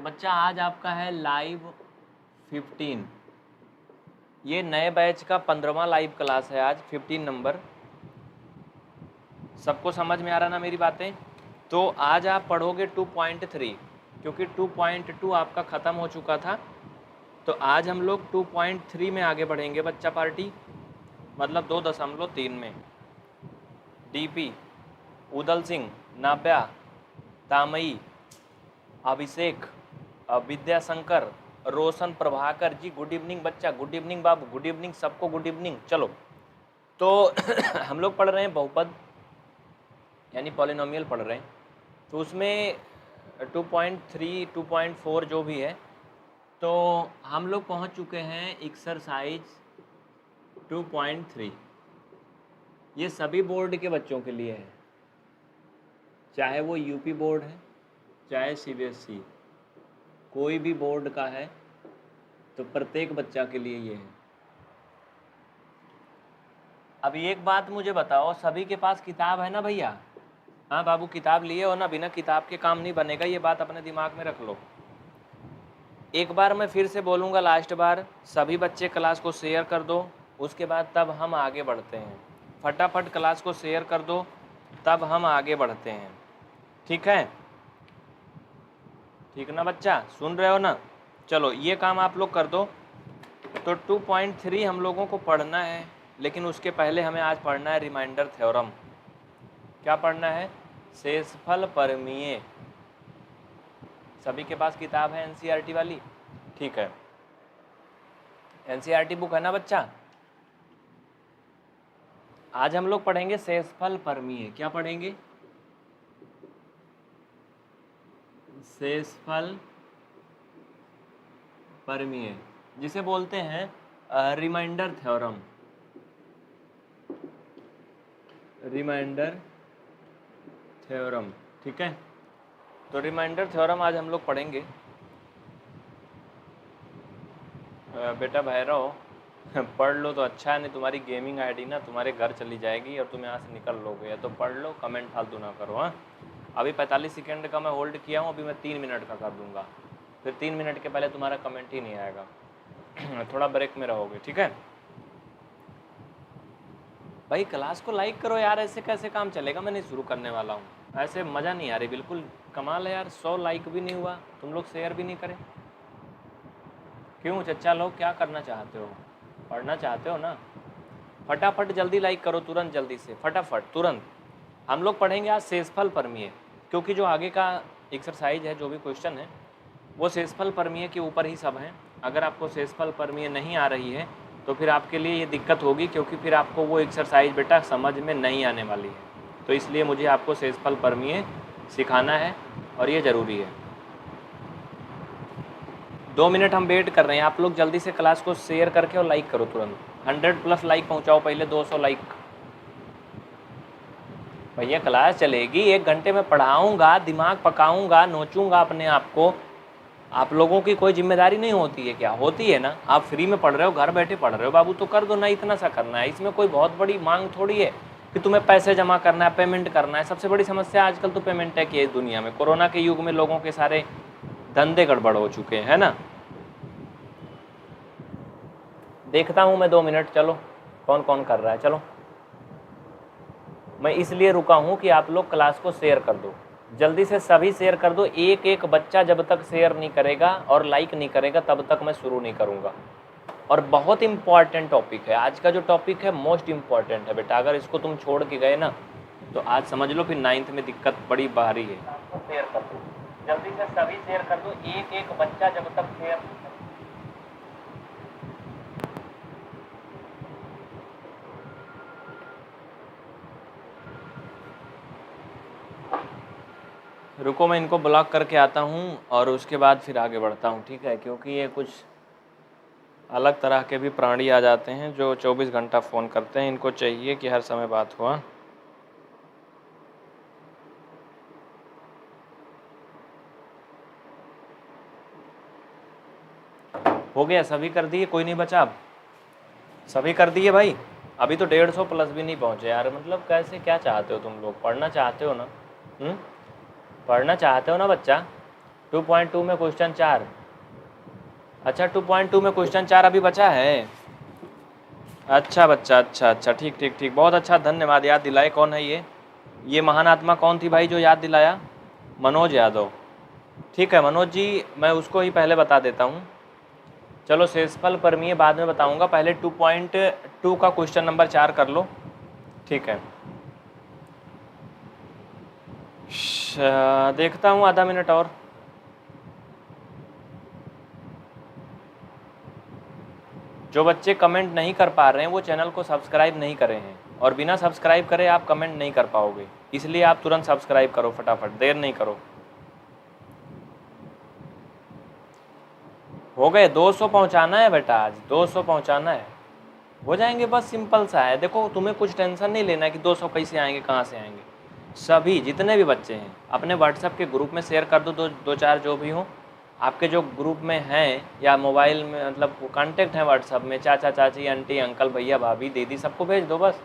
बच्चा आज आपका है लाइव 15। ये नए बैच का 15वां लाइव क्लास है। आज 15 नंबर। सबको समझ में आ रहा ना मेरी बातें? तो आज आप पढ़ोगे 2.3, क्योंकि 2.2 आपका ख़त्म हो चुका था। तो आज हम लोग 2.3 में आगे बढ़ेंगे बच्चा पार्टी, मतलब 2.3 में। डीपी, उदल सिंह, नाब्या, तामई, अभिषेक, विद्याशंकर, रोशन, प्रभाकर जी, गुड इवनिंग बच्चा, गुड इवनिंग बाबू, गुड इवनिंग सबको, गुड इवनिंग। चलो, तो हम लोग पढ़ रहे हैं बहुपद यानी पॉलिनोमियल पढ़ रहे हैं। तो उसमें 2.3 2.4 जो भी है, तो हम लोग पहुंच चुके हैं एक्सरसाइज 2.3। ये सभी बोर्ड के बच्चों के लिए है, चाहे वो यूपी बोर्ड है चाहे सीबीएसई, कोई भी बोर्ड का है, तो प्रत्येक बच्चा के लिए ये है। अब एक बात मुझे बताओ, सभी के पास किताब है ना भैया? हाँ बाबू, किताब लिए हो ना? बिना किताब के काम नहीं बनेगा, ये बात अपने दिमाग में रख लो। एक बार मैं फिर से बोलूँगा, लास्ट बार, सभी बच्चे क्लास को शेयर कर दो, उसके बाद तब हम आगे बढ़ते हैं। फटाफट क्लास को शेयर कर दो, तब हम आगे बढ़ते हैं। ठीक है? ठीक ना बच्चा, सुन रहे हो ना? चलो, ये काम आप लोग कर दो। तो 2.3 हम लोगों को पढ़ना है, लेकिन उसके पहले हमें आज पढ़ना है रिमाइंडर थ्योरम। क्या पढ़ना है? शेषफल परमीय। सभी के पास किताब है एनसीईआरटी वाली? ठीक है, एनसीईआरटी बुक है ना बच्चा? आज हम लोग पढ़ेंगे शेषफल परमीय। क्या पढ़ेंगे? शेषफल परमीय, जिसे बोलते हैं रिमाइंडर थ्योरम। रिमाइंडर थ्योरम, ठीक है? तो रिमाइंडर थ्योरम आज हम लोग पढ़ेंगे। बेटा भैरव, पढ़ लो तो अच्छा है, नहीं तुम्हारी गेमिंग आईडी ना तुम्हारे घर चली जाएगी और तुम यहाँ से निकल लोगे। या तो पढ़ लो, कमेंट फालतू ना करो। हाँ, अभी 45 सेकेंड का मैं होल्ड किया हूँ, अभी मैं 3 मिनट का कर दूँगा, फिर 3 मिनट के पहले तुम्हारा कमेंट ही नहीं आएगा। थोड़ा ब्रेक में रहोगे, ठीक है भाई? क्लास को लाइक करो यार, ऐसे कैसे काम चलेगा? मैं नहीं शुरू करने वाला हूँ, ऐसे मज़ा नहीं आ रही बिल्कुल। कमाल है यार, 100 लाइक भी नहीं हुआ, तुम लोग शेयर भी नहीं करें। क्यों चच्चा लोग, क्या करना चाहते हो? पढ़ना चाहते हो ना? फटाफट जल्दी लाइक करो, तुरंत, जल्दी से, फटाफट, तुरंत। हम लोग पढ़ेंगे आज शेषफल परमीय, क्योंकि जो आगे का एक्सरसाइज है, जो भी क्वेश्चन है, वो शेषफल परमीय के ऊपर ही सब हैं। अगर आपको शेषफल परमीय नहीं आ रही है तो फिर आपके लिए ये दिक्कत होगी, क्योंकि फिर आपको वो एक्सरसाइज बेटा समझ में नहीं आने वाली है। तो इसलिए मुझे आपको शेषफल परमीय सिखाना है और ये ज़रूरी है। 2 मिनट हम वेट कर रहे हैं, आप लोग जल्दी से क्लास को शेयर करके और लाइक करो तुरंत। 100+ लाइक पहुंचाओ पहले, 200 लाइक। भैया क्लास चलेगी, 1 घंटे में पढ़ाऊँगा, दिमाग पकाऊँगा, नोचूँगा अपने आप को। आप लोगों की कोई जिम्मेदारी नहीं होती है क्या? होती है ना। आप फ्री में पढ़ रहे हो, घर बैठे पढ़ रहे हो बाबू, तो कर दो ना, इतना सा करना है। इसमें कोई बहुत बड़ी मांग थोड़ी है कि तुम्हें पैसे जमा करना है, पेमेंट करना है। सबसे बड़ी समस्या आजकल तो पेमेंट है कि इस दुनिया में, कोरोना के युग में लोगों के सारे धंधे गड़बड़ हो चुके हैं, है ना? देखता हूँ मैं 2 मिनट, चलो कौन कौन कर रहा है। चलो, मैं इसलिए रुका हूँ कि आप लोग क्लास को शेयर कर दो, जल्दी से सभी शेयर कर दो। एक एक बच्चा जब तक शेयर नहीं करेगा और लाइक नहीं करेगा तब तक मैं शुरू नहीं करूँगा। और बहुत इंपॉर्टेंट टॉपिक है आज का, जो टॉपिक है मोस्ट इम्पॉर्टेंट है बेटा। अगर इसको तुम छोड़ के गए ना तो आज समझ लो फिर 9th में दिक्कत बड़ी भारी है। शेयर कर दो, जल्दी से सभी शेयर कर दो, एक एक बच्चा जब तक शेयर। रुको, मैं इनको ब्लॉक करके आता हूँ और उसके बाद फिर आगे बढ़ता हूँ, ठीक है? क्योंकि ये कुछ अलग तरह के भी प्राणी आ जाते हैं जो 24 घंटा फ़ोन करते हैं। इनको चाहिए कि हर समय बात हो। हो गया? सभी कर दिए? कोई नहीं बचा? अब सभी कर दिए भाई? अभी तो 150+ भी नहीं पहुँचे यार। मतलब कैसे, क्या चाहते हो तुम लोग? पढ़ना चाहते हो ना? पढ़ना चाहते हो ना बच्चा? 2.2 में क्वेश्चन 4। अच्छा 2.2 में क्वेश्चन 4 अभी बचा है। अच्छा बच्चा, अच्छा अच्छा, ठीक ठीक ठीक, बहुत अच्छा, धन्यवाद, याद दिलाए। कौन है ये महान आत्मा कौन थी भाई जो याद दिलाया? मनोज यादव। ठीक है मनोज जी, मैं उसको ही पहले बता देता हूँ। चलो शेषफल परमीय बाद में बताऊँगा, पहले 2.2 का क्वेश्चन नंबर 4 कर लो। ठीक है, देखता हूँ आधा मिनट और। जो बच्चे कमेंट नहीं कर पा रहे हैं वो चैनल को सब्सक्राइब नहीं करे हैं, और बिना सब्सक्राइब करे आप कमेंट नहीं कर पाओगे, इसलिए आप तुरंत सब्सक्राइब करो फटाफट, देर नहीं करो। हो गए 200 पहुंचाना है बेटा, आज 200 पहुंचाना है, हो जाएंगे, बस सिंपल सा है। देखो तुम्हें कुछ टेंशन नहीं लेना है कि 200 कैसे आएंगे, कहाँ से आएंगे। सभी जितने भी बच्चे हैं अपने व्हाट्सएप के ग्रुप में शेयर कर दो, दो चार जो भी हो आपके जो ग्रुप में हैं, या मोबाइल में मतलब कांटेक्ट है व्हाट्सएप में, चाचा चाची आंटी अंकल भैया भाभी दीदी, सबको भेज दो बस।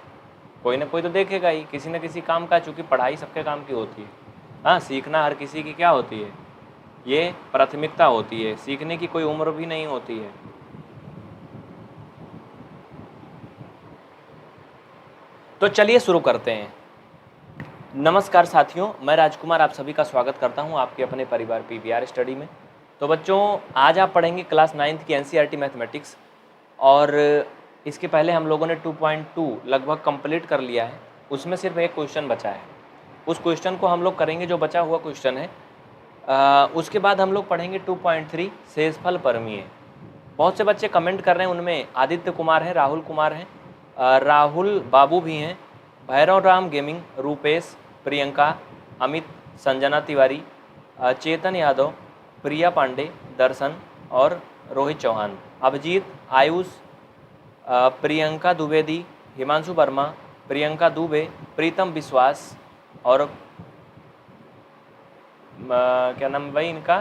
कोई ना कोई तो देखेगा ही, किसी न किसी काम का, चूँकि पढ़ाई सबके काम की होती है। हाँ, सीखना हर किसी की क्या होती है, ये प्राथमिकता होती है, सीखने की कोई उम्र भी नहीं होती है। तो चलिए शुरू करते हैं। नमस्कार साथियों, मैं राजकुमार आप सभी का स्वागत करता हूं आपके अपने परिवार पीवीआर स्टडी में। तो बच्चों आज आप पढ़ेंगे क्लास 9th की एनसीईआरटी मैथमेटिक्स, और इसके पहले हम लोगों ने 2.2 लगभग कंप्लीट कर लिया है, उसमें सिर्फ एक क्वेश्चन बचा है। उस क्वेश्चन को हम लोग करेंगे जो बचा हुआ क्वेश्चन है। उसके बाद हम लोग पढ़ेंगे 2.3 शेषफल परमीय। बहुत से बच्चे कमेंट कर रहे हैं, उनमें आदित्य कुमार हैं, राहुल कुमार हैं, राहुल बाबू भी हैं, भैरव राम गेमिंग, रूपेश, प्रियंका, अमित, संजना तिवारी, चेतन यादव, प्रिया पांडे, दर्शन और रोहित चौहान, अभिजीत, आयुष, प्रियंका द्विवेदी, हिमांशु वर्मा, प्रियंका दुबे, प्रीतम विश्वास और क्या नाम भाई इनका,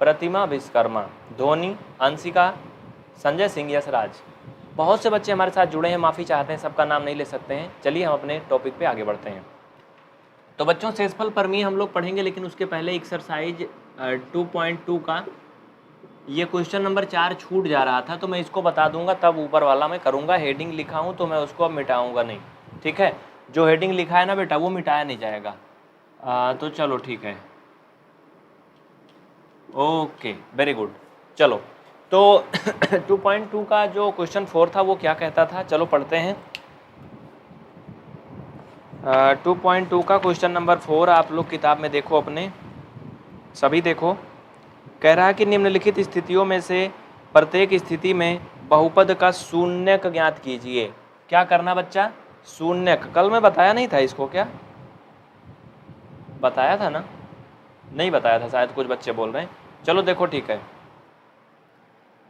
प्रतिमा विश्वकर्मा, धोनी, अंशिका, संजय सिंह, यशराज। बहुत से बच्चे हमारे साथ जुड़े हैं, माफ़ी चाहते हैं, सबका नाम नहीं ले सकते हैं। चलिए हम अपने टॉपिक पे आगे बढ़ते हैं। तो बच्चों शेषफल परमीय हम लोग पढ़ेंगे, लेकिन उसके पहले एक्सरसाइज 2.2 का ये क्वेश्चन नंबर 4 छूट जा रहा था, तो मैं इसको बता दूंगा, तब ऊपर वाला मैं करूंगा। हेडिंग लिखा हूं तो मैं उसको अब मिटाऊंगा नहीं, ठीक है। जो हेडिंग लिखा है ना बेटा वो मिटाया नहीं जाएगा। तो चलो ठीक है, ओके वेरी गुड। चलो तो 2.2 का जो क्वेश्चन 4 था वो क्या कहता था, चलो पढ़ते हैं। 2.2 का क्वेश्चन नंबर 4 आप लोग किताब में देखो, अपने सभी देखो। कह रहा है कि निम्नलिखित स्थितियों में से प्रत्येक स्थिति में बहुपद का शून्यक ज्ञात कीजिए। क्या करना बच्चा? शून्यक। कल मैं बताया नहीं था इसको, क्या बताया था ना? नहीं बताया था शायद, कुछ बच्चे बोल रहे हैं। चलो देखो ठीक है,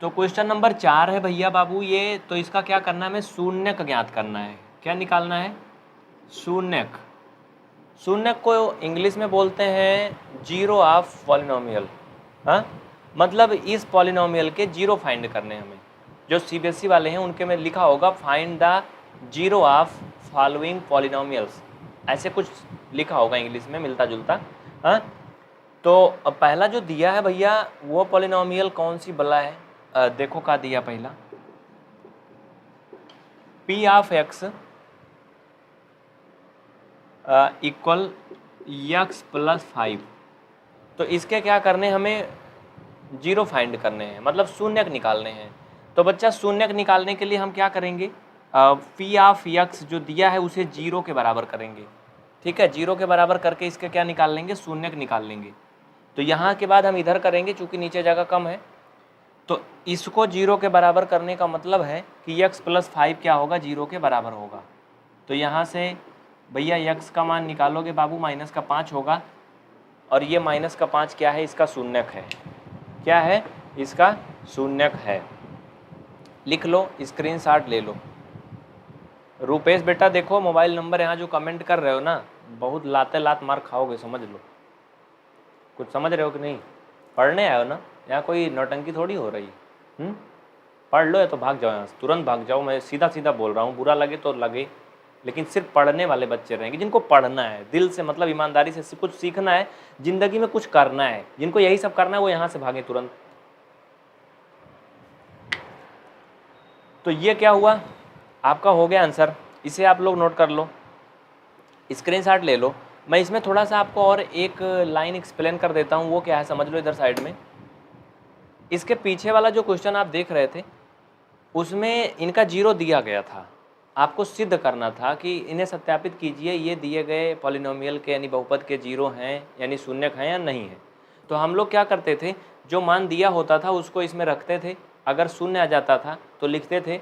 तो क्वेश्चन नंबर 4 है भैया बाबू ये, तो इसका क्या करना है, हमें शून्यक ज्ञात करना है। क्या निकालना है? शून्यक। शून्यक को इंग्लिश में बोलते हैं जीरो ऑफ पॉलिनोमियल। हाँ, मतलब इस पॉलिनोमियल के जीरो फाइंड करने हमें। जो सीबीएसई वाले हैं उनके में लिखा होगा find the zero of following polynomials, ऐसे कुछ लिखा होगा इंग्लिश में मिलता जुलता। हाँ, तो पहला जो दिया है भैया वो पॉलिनोमियल कौन सी बला है? देखो क्या दिया पहला, P of x equal x plus 5। तो इसके क्या करने, हमें जीरो फाइंड करने हैं, मतलब शून्यक निकालने हैं। तो बच्चा शून्यक निकालने के लिए हम क्या करेंगे, पी ऑफ एक्स जो दिया है उसे जीरो के बराबर करेंगे, ठीक है। जीरो के बराबर करके इसके क्या निकाल लेंगे, शून्यक निकाल लेंगे। तो यहाँ के बाद हम इधर करेंगे, चूँकि नीचे जगह कम है, तो इसको जीरो के बराबर करने का मतलब है कि एक्स प्लस 5 क्या होगा, जीरो के बराबर होगा। तो यहाँ से भैया एक्स का मान निकालोगे बाबू, माइनस का 5 होगा, और ये माइनस का 5 क्या है, इसका शून्यक है। क्या है? इसका शून्यक है। लिख लो, स्क्रीनशॉट ले लो। रूपेश बेटा देखो मोबाइल नंबर, यहाँ जो कमेंट कर रहे हो ना, बहुत लाते लात मार खाओगे, समझ लो। कुछ समझ रहे हो कि नहीं? पढ़ने आए हो ना, यहाँ कोई नौटंकी थोड़ी हो रही है। पढ़ लो या तो भाग जाओ यहाँ से, तुरंत भाग जाओ। मैं सीधा सीधा बोल रहा हूँ, बुरा लगे तो लगे, लेकिन सिर्फ पढ़ने वाले बच्चे रहेंगे, जिनको पढ़ना है दिल से, मतलब ईमानदारी से कुछ सीखना है, जिंदगी में कुछ करना है, जिनको यही सब करना है, वो यहाँ से भागे तुरंत। तो ये क्या हुआ, आपका हो गया आंसर। इसे आप लोग नोट कर लो, स्क्रीनशॉट ले लो। मैं इसमें थोड़ा सा आपको और एक लाइन एक्सप्लेन कर देता हूँ, वो क्या है समझ लो इधर साइड में। इसके पीछे वाला जो क्वेश्चन आप देख रहे थे उसमें इनका जीरो दिया गया था, आपको सिद्ध करना था कि इन्हें सत्यापित कीजिए ये दिए गए पॉलिनोमियल के यानी बहुपद के जीरो हैं यानी शून्यक हैं या नहीं है। तो हम लोग क्या करते थे, जो मान दिया होता था उसको इसमें रखते थे, अगर शून्य आ जाता था तो लिखते थे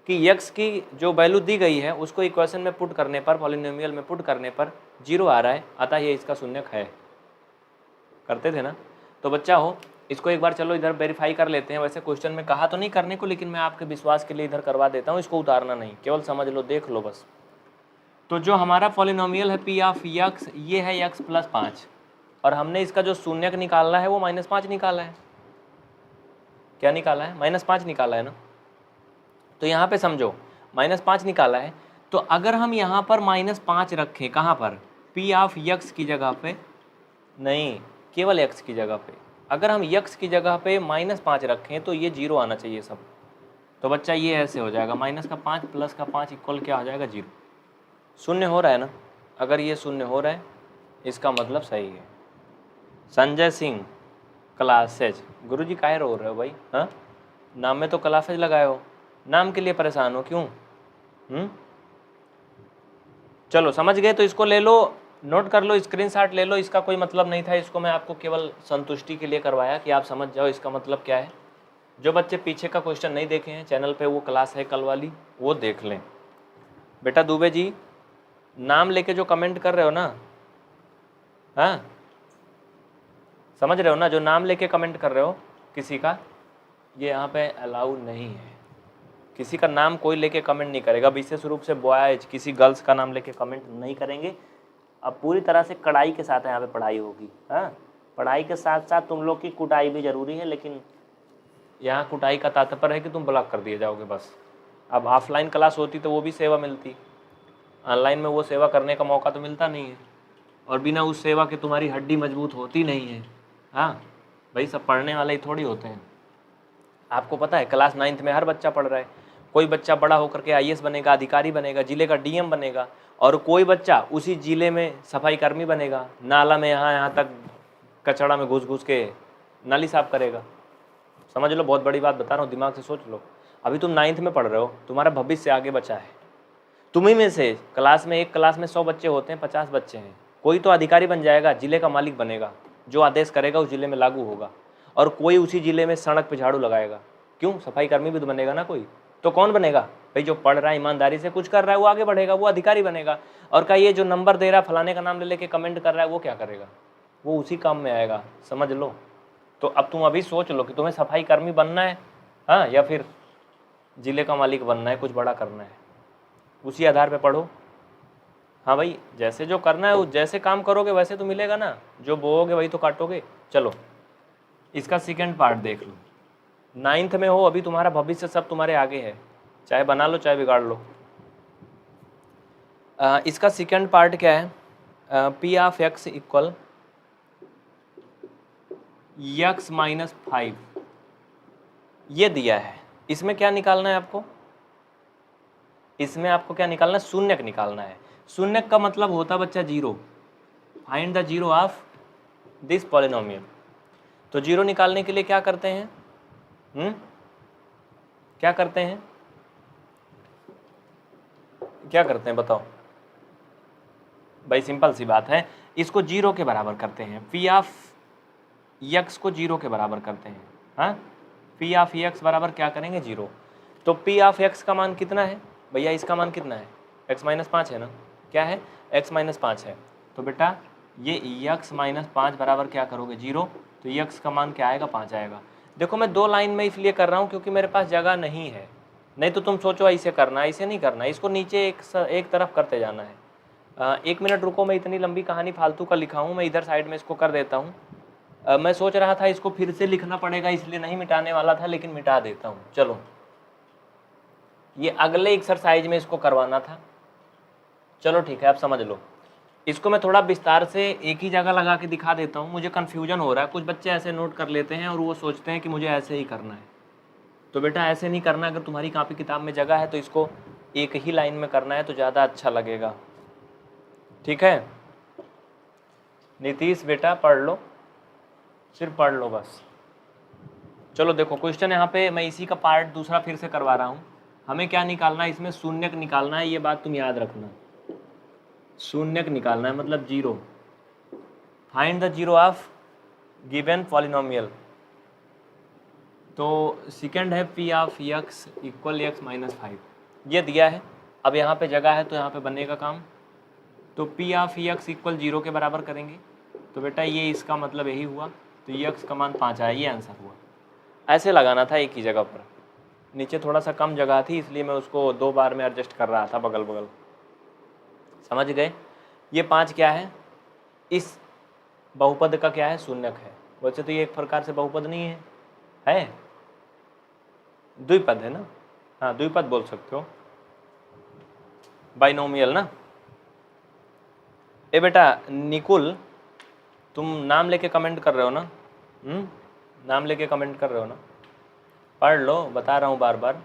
कि x की जो वैल्यू दी गई है उसको इक्वेशन में पुट करने पर, पॉलिनोमियल में पुट करने पर जीरो आ रहा है, अतः ये इसका शून्यक है, करते थे ना। तो बच्चा हो, इसको एक बार चलो इधर वेरीफाई कर लेते हैं। वैसे क्वेश्चन में कहा तो नहीं करने को, लेकिन मैं आपके विश्वास के लिए इधर करवा देता हूँ, इसको उतारना नहीं, केवल समझ लो, देख लो बस। तो जो हमारा पॉलिनोमियल है पी ऑफ यक्स, ये है यक्स प्लस 5, और हमने इसका जो शून्यक निकालना है वो -5 निकाला है। क्या निकाला है? -5 निकाला है ना। तो यहाँ पे समझो -5 निकाला है, तो अगर हम यहाँ पर -5 रखें, कहाँ पर, पी ऑफ यक्स की जगह पे, नहीं केवल एक्स की जगह पे, अगर हम यक्स की जगह पे -5 रखें तो ये जीरो आना चाहिए सब। तो बच्चा ये ऐसे हो जाएगा, -5 प्लस का 5 इक्वल क्या हो जाएगा, जीरो। शून्य हो रहा है ना, अगर ये शून्य हो रहा है इसका मतलब सही है। संजय सिंह क्लासेज, गुरुजी काहे रो रहे हो भाई? हाँ, नाम में तो क्लासेज लगाए हो, नाम के लिए परेशान हो क्यों? चलो समझ गए, तो इसको ले लो, नोट कर लो, स्क्रीनशॉट ले लो। इसका कोई मतलब नहीं था, इसको मैं आपको केवल संतुष्टि के लिए करवाया कि आप समझ जाओ इसका मतलब क्या है। जो बच्चे पीछे का क्वेश्चन नहीं देखे हैं, चैनल पे वो क्लास है कल वाली, वो देख लें। बेटा दुबे जी, नाम लेके जो कमेंट कर रहे हो ना, हाँ समझ रहे हो ना, जो नाम लेके कमेंट कर रहे हो किसी का, ये यहाँ पे अलाउ नहीं है। किसी का नाम कोई लेके कमेंट नहीं करेगा, विशेष रूप से बॉयज किसी गर्ल्स का नाम लेके कमेंट नहीं करेंगे। अब पूरी तरह से कड़ाई के साथ यहाँ पे पढ़ाई होगी। हाँ, पढ़ाई के साथ साथ तुम लोग की कुटाई भी जरूरी है, लेकिन यहाँ कुटाई का तात्पर्य है कि तुम ब्लॉक कर दिए जाओगे बस। अब ऑफलाइन क्लास होती तो वो भी सेवा मिलती, ऑनलाइन में वो सेवा करने का मौका तो मिलता नहीं है, और बिना उस सेवा के तुम्हारी हड्डी मजबूत होती नहीं है। हाँ भाई, सब पढ़ने वाले ही थोड़ी होते हैं। आपको पता है क्लास 9th में हर बच्चा पढ़ रहा है, कोई बच्चा बड़ा होकर के IAS बनेगा, अधिकारी बनेगा, जिले का DM बनेगा, और कोई बच्चा उसी जिले में सफाई कर्मी बनेगा, नाला में यहाँ तक कचड़ा में घुस घुस के नाली साफ करेगा। समझ लो, बहुत बड़ी बात बता रहा हूँ, दिमाग से सोच लो। अभी तुम 9th में पढ़ रहे हो, तुम्हारा भविष्य आगे बचा है। तुम्ही में से क्लास में, एक क्लास में 100 बच्चे होते हैं, 50 बच्चे हैं, कोई तो अधिकारी बन जाएगा, जिले का मालिक बनेगा, जो आदेश करेगा उस जिले में लागू होगा, और कोई उसी जिले में सड़क पे झाड़ू लगाएगा। क्यों? सफाई कर्मी भी तो बनेगा ना कोई। तो कौन बनेगा भाई? जो पढ़ रहा है, ईमानदारी से कुछ कर रहा है, वो आगे बढ़ेगा, वो अधिकारी बनेगा। और क्या ये जो नंबर दे रहा है, फलाने का नाम ले लेके कमेंट कर रहा है, वो क्या करेगा? वो उसी काम में आएगा, समझ लो। तो अब तुम अभी सोच लो कि तुम्हें सफाई कर्मी बनना है, हाँ, या फिर जिले का मालिक बनना है, कुछ बड़ा करना है। उसी आधार पर पढ़ो। हाँ भाई, जैसे जो करना है, जैसे काम करोगे वैसे तो मिलेगा ना, जो बोओगे वही तो काटोगे। चलो इसका सेकेंड पार्ट देख लो। 9th में हो अभी, तुम्हारा भविष्य सब तुम्हारे आगे है, चाहे बना लो चाहे बिगाड़ लो। इसका सेकेंड पार्ट क्या है? P of x equal x minus 5, ये दिया है। इसमें क्या निकालना है आपको? इसमें आपको क्या निकालना है? शून्यक निकालना है। शून्यक का मतलब होता बच्चा zero. Find the zero of this polynomial. तो जीरो निकालने के लिए क्या करते हैं? क्या करते हैं? क्या करते हैं बताओ भाई? सिंपल सी बात है, इसको जीरो के बराबर करते हैं। P ऑफ x को जीरो के बराबर करते हैं। हाँ, P ऑफ x बराबर क्या करेंगे? जीरो। तो P ऑफ x का मान कितना है भैया? इसका मान कितना है? x माइनस 5 है ना। क्या है? x माइनस 5 है। तो बेटा ये x माइनस 5 बराबर क्या करोगे? जीरो। तो x का मान क्या आएगा? 5 आएगा। देखो मैं 2 लाइन में इसलिए कर रहा हूँ क्योंकि मेरे पास जगह नहीं है, नहीं तो तुम सोचो ऐसे करना, ऐसे नहीं करना, इसको नीचे एक तरफ करते जाना है। 1 मिनट रुको, मैं इतनी लंबी कहानी फालतू का लिखा हूँ, मैं इधर साइड में इसको कर देता हूँ। मैं सोच रहा था इसको फिर से लिखना पड़ेगा, इसलिए नहीं मिटाने वाला था, लेकिन मिटा देता हूँ। चलो ये अगले एक्सरसाइज में इसको करवाना था। चलो ठीक है, आप समझ लो। इसको मैं थोड़ा विस्तार से एक ही जगह लगा के दिखा देता हूँ, मुझे कन्फ्यूजन हो रहा है। कुछ बच्चे ऐसे नोट कर लेते हैं और वो सोचते हैं कि मुझे ऐसे ही करना है। तो बेटा ऐसे नहीं करना, अगर तुम्हारी कॉपी किताब में जगह है तो इसको एक ही लाइन में करना है तो ज़्यादा अच्छा लगेगा। ठीक है नीतीश बेटा, पढ़ लो, सिर्फ पढ़ लो बस। चलो देखो क्वेश्चन यहाँ पे मैं इसी का पार्ट दूसरा फिर से करवा रहा हूँ। हमें क्या निकालना है, इसमें शून्यक निकालना है, ये बात तुम याद रखना। शून्यक निकालना है मतलब zero. Find the zero of given polynomial. तो सेकंड है P of x equal x minus 5, ये दिया है। अब यहाँ पे जगह है तो यहाँ पे बनेगा काम। तो पी ऑफ एक्स इक्वल 0 के बराबर करेंगे तो बेटा ये इसका मतलब यही हुआ। तो एक्स का मान 5 आया, ये आंसर हुआ। ऐसे लगाना था एक ही जगह पर। नीचे थोड़ा सा कम जगह थी इसलिए मैं उसको 2 बार में एडजस्ट कर रहा था बगल बगल। समझ गए। ये 5 क्या है, इस बहुपद का क्या है, शून्यक है। वैसे तो ये एक प्रकार से बहुपद नहीं है द्विपद है ना। हाँ द्विपद बोल सकते हो, बाइनोमियल ना। ए बेटा निकुल, तुम नाम लेके कमेंट कर रहे हो ना? नाम लेके कमेंट कर रहे हो ना? पढ़ लो, बता रहा हूँ बार बार।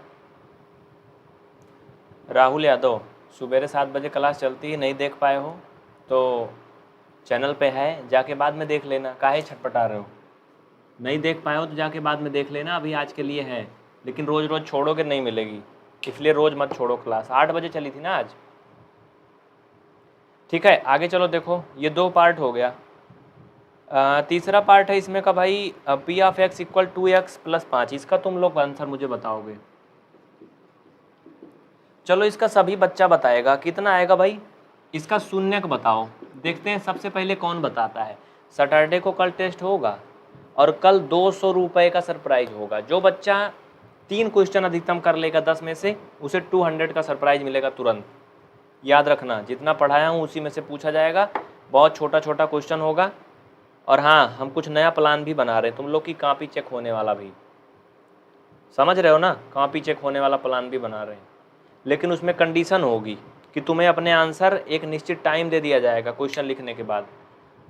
राहुल यादव, सुबेरे 7 बजे क्लास चलती है, नहीं देख पाए हो तो चैनल पे है, जाके बाद में देख लेना। काहे छटपटा रहे हो? नहीं देख पाए हो तो जाके बाद में देख लेना, अभी आज के लिए है। लेकिन रोज़ रोज़ छोड़ोगे नहीं मिलेगी, इसलिए रोज़ मत छोड़ो क्लास। 8 बजे चली थी ना आज। ठीक है आगे चलो। देखो ये 2 पार्ट हो गया। तीसरा पार्ट है इसमें का भाई P of x equal 2x plus 5। इसका तुम लोग आंसर मुझे बताओगे। चलो इसका सभी बच्चा बताएगा। कितना आएगा भाई? इसका शून्यक बताओ। देखते हैं सबसे पहले कौन बताता है। सैटरडे को कल टेस्ट होगा और कल 200 रुपये का सरप्राइज होगा। जो बच्चा 3 क्वेश्चन अधिकतम कर लेगा 10 में से, उसे 200 का सरप्राइज मिलेगा तुरंत। याद रखना, जितना पढ़ाया हूँ उसी में से पूछा जाएगा। बहुत छोटा छोटा क्वेश्चन होगा। और हाँ, हम कुछ नया प्लान भी बना रहे हैं, तुम लोग की कॉपी चेक होने वाला भी। समझ रहे हो ना? कॉपी चेक होने वाला प्लान भी बना रहे हैं, लेकिन उसमें कंडीशन होगी कि तुम्हें अपने आंसर एक निश्चित टाइम दे दिया जाएगा क्वेश्चन लिखने के बाद।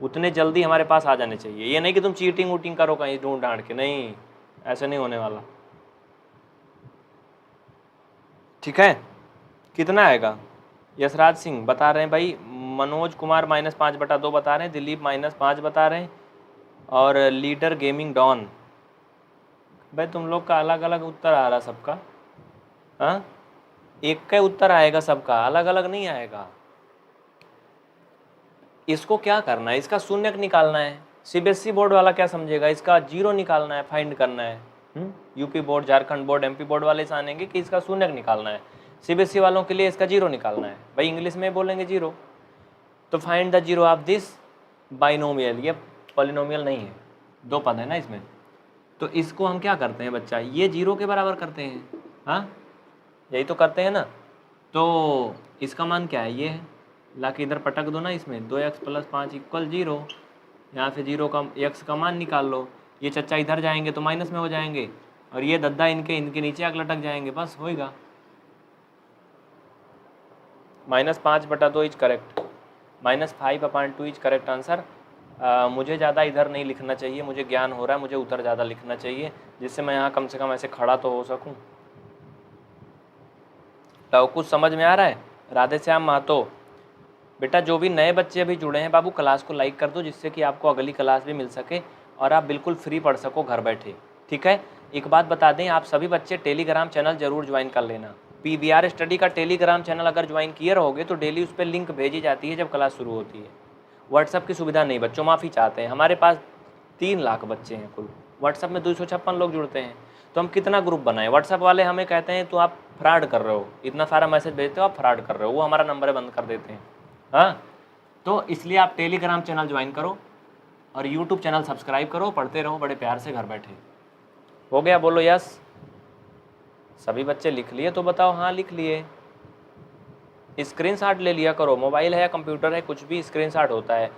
उतने जल्दी हमारे पास आ जाने चाहिए। ये नहीं कि तुम चीटिंग वूटिंग करो कहीं ढूंढ ढांड के, नहीं, ऐसे नहीं होने वाला। ठीक है, कितना आएगा? यशराज सिंह बता रहे हैं भाई। मनोज कुमार -5/2 बता रहे हैं। दिलीप -5 बता रहे हैं। और लीडर गेमिंग डॉन, भाई तुम लोग का अलग अलग उत्तर आ रहा सबका। हाँ, एक का उत्तर आएगा सबका, अलग अलग नहीं आएगा। इसको क्या करना है, इसका शून्यक निकालना है। सीबीएसई बोर्ड वाला क्या समझेगा, इसका जीरो निकालना है, फाइंड करना है। UP board, Jharkhand board, MP board वाले जानेंगे कि इसका शून्यक निकालना है। सीबीएसई वालों के लिए इसका जीरो निकालना है। भाई इंग्लिश में बोलेंगे जीरो। तो find the zero of this binomial. ये पॉलिनोमियल नहीं है, 2 पद है ना इसमें। तो इसको हम क्या करते हैं बच्चा, ये जीरो के बराबर करते हैं। हाँ यही तो करते हैं ना। तो इसका मान क्या है, ये है। ला के इधर पटक दो ना इसमें। 2x + 5 = 0। यहाँ से 0 का x का मान निकाल लो। ये चच्चा इधर जाएंगे तो माइनस में हो जाएंगे, और ये दद्दा इनके नीचे आग लटक जाएंगे, बस होएगा। -5/2 is correct. -5/2 is correct answer. मुझे ज़्यादा इधर नहीं लिखना चाहिए, मुझे ज्ञान हो रहा है, मुझे उधर ज़्यादा लिखना चाहिए, जिससे मैं यहाँ कम से कम ऐसे खड़ा तो हो सकूँ। तो कुछ समझ में आ रहा है? राधे श्याम महतो, बेटा जो भी नए बच्चे अभी जुड़े हैं बाबू, क्लास को लाइक कर दो, जिससे कि आपको अगली क्लास भी मिल सके और आप बिल्कुल फ्री पढ़ सको घर बैठे। ठीक है, एक बात बता दें, आप सभी बच्चे टेलीग्राम चैनल जरूर ज्वाइन कर लेना। PVR स्टडी का टेलीग्राम चैनल अगर ज्वाइन किए रहोगे तो डेली उस पर लिंक भेजी जाती है जब क्लास शुरू होती है। व्हाट्सअप की सुविधा नहीं, बच्चों माफ़ी चाहते हैं। हमारे पास 3 लाख बच्चे हैं कुल, व्हाट्सअप में 256 लोग जुड़ते हैं, तो हम कितना ग्रुप बनाएं। व्हाट्सअप वाले हमें कहते हैं तो आप फ्रॉड कर रहे हो, इतना सारा मैसेज भेजते हो, आप फ्रॉड कर रहे हो, वो हमारा नंबर बंद कर देते हैं। हाँ, तो इसलिए आप टेलीग्राम चैनल ज्वाइन करो और यूट्यूब चैनल सब्सक्राइब करो, पढ़ते रहो बड़े प्यार से घर बैठे। हो गया? बोलो यस। सभी बच्चे लिख लिए तो बताओ हाँ लिख लिए। स्क्रीनशॉट ले लिया करो, मोबाइल है या कंप्यूटर है, कुछ भी स्क्रीनशॉट होता है।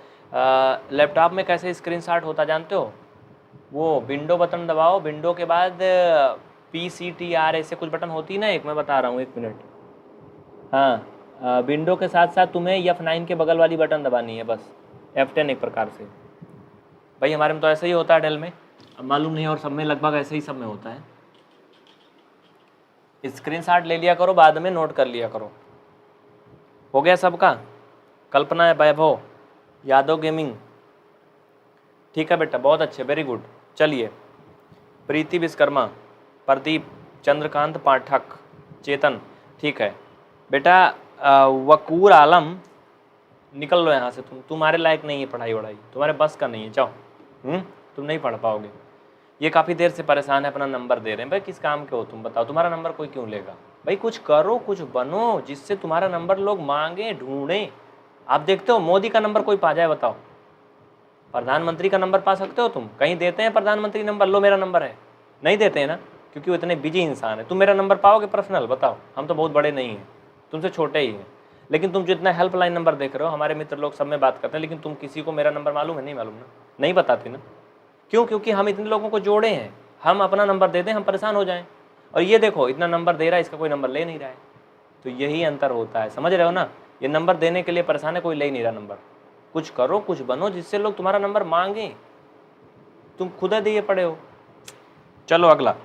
लैपटॉप में कैसे स्क्रीनशॉट होता जानते हो? वो विंडो बटन दबाओ, विंडो के बाद PCTR ऐसे कुछ बटन होती है ना, एक मैं बता रहा हूँ, 1 मिनट। हाँ, विंडो के साथ साथ तुम्हें F9 के बगल वाली बटन दबानी है बस, F10 एक प्रकार से। भाई हमारे में तो ऐसे ही होता है डेल में, अब मालूम नहीं और सब में लगभग ऐसे ही सब में होता है। स्क्रीनशॉट ले लिया करो, बाद में नोट कर लिया करो। हो गया सबका? कल्पना है, वैभव, यादव गेमिंग, ठीक है बेटा, बहुत अच्छे, वेरी गुड। चलिए, प्रीति विश्वकर्मा, प्रदीप, चंद्रकांत पाठक, चेतन, ठीक है बेटा। वकूर आलम, निकल लो यहाँ से, तुम्हारे लायक नहीं है पढ़ाई वढ़ाई, तुम्हारे बस का नहीं है, जाओ। तुम नहीं पढ़ पाओगे। ये काफ़ी देर से परेशान है, अपना नंबर दे रहे हैं। भाई किस काम के हो तुम, बताओ, तुम्हारा नंबर कोई क्यों लेगा? भाई कुछ करो, कुछ बनो, जिससे तुम्हारा नंबर लोग मांगे, ढूंढें। आप देखते हो मोदी का नंबर कोई पा जाए, बताओ? प्रधानमंत्री का नंबर पा सकते हो तुम? कहीं देते हैं प्रधानमंत्री नंबर, लो मेरा नंबर है? नहीं देते हैं ना, क्योंकि वो इतने बिजी इंसान है। तुम मेरा नंबर पाओगे पर्सनल? बताओ, हम तो बहुत बड़े नहीं हैं, तुमसे छोटे ही हैं। लेकिन तुम जितना हेल्पलाइन नंबर देख रहे हो, हमारे मित्र लोग सब में बात करते हैं, लेकिन तुम किसी को मेरा नंबर मालूम है? नहीं मालूम ना, नहीं बताते ना। क्यों? क्योंकि हम इतने लोगों को जोड़े हैं, हम अपना नंबर दे दें, हम परेशान हो जाएं। और ये देखो, इतना नंबर दे रहा है, इसका कोई नंबर ले नहीं रहा है। तो यही अंतर होता है, समझ रहे हो ना? ये नंबर देने के लिए परेशान है, कोई ले नहीं रहा नंबर। कुछ करो, कुछ बनो, जिससे लोग तुम्हारा नंबर मांगे। तुम खुद दिए पड़े हो। चलो अगला,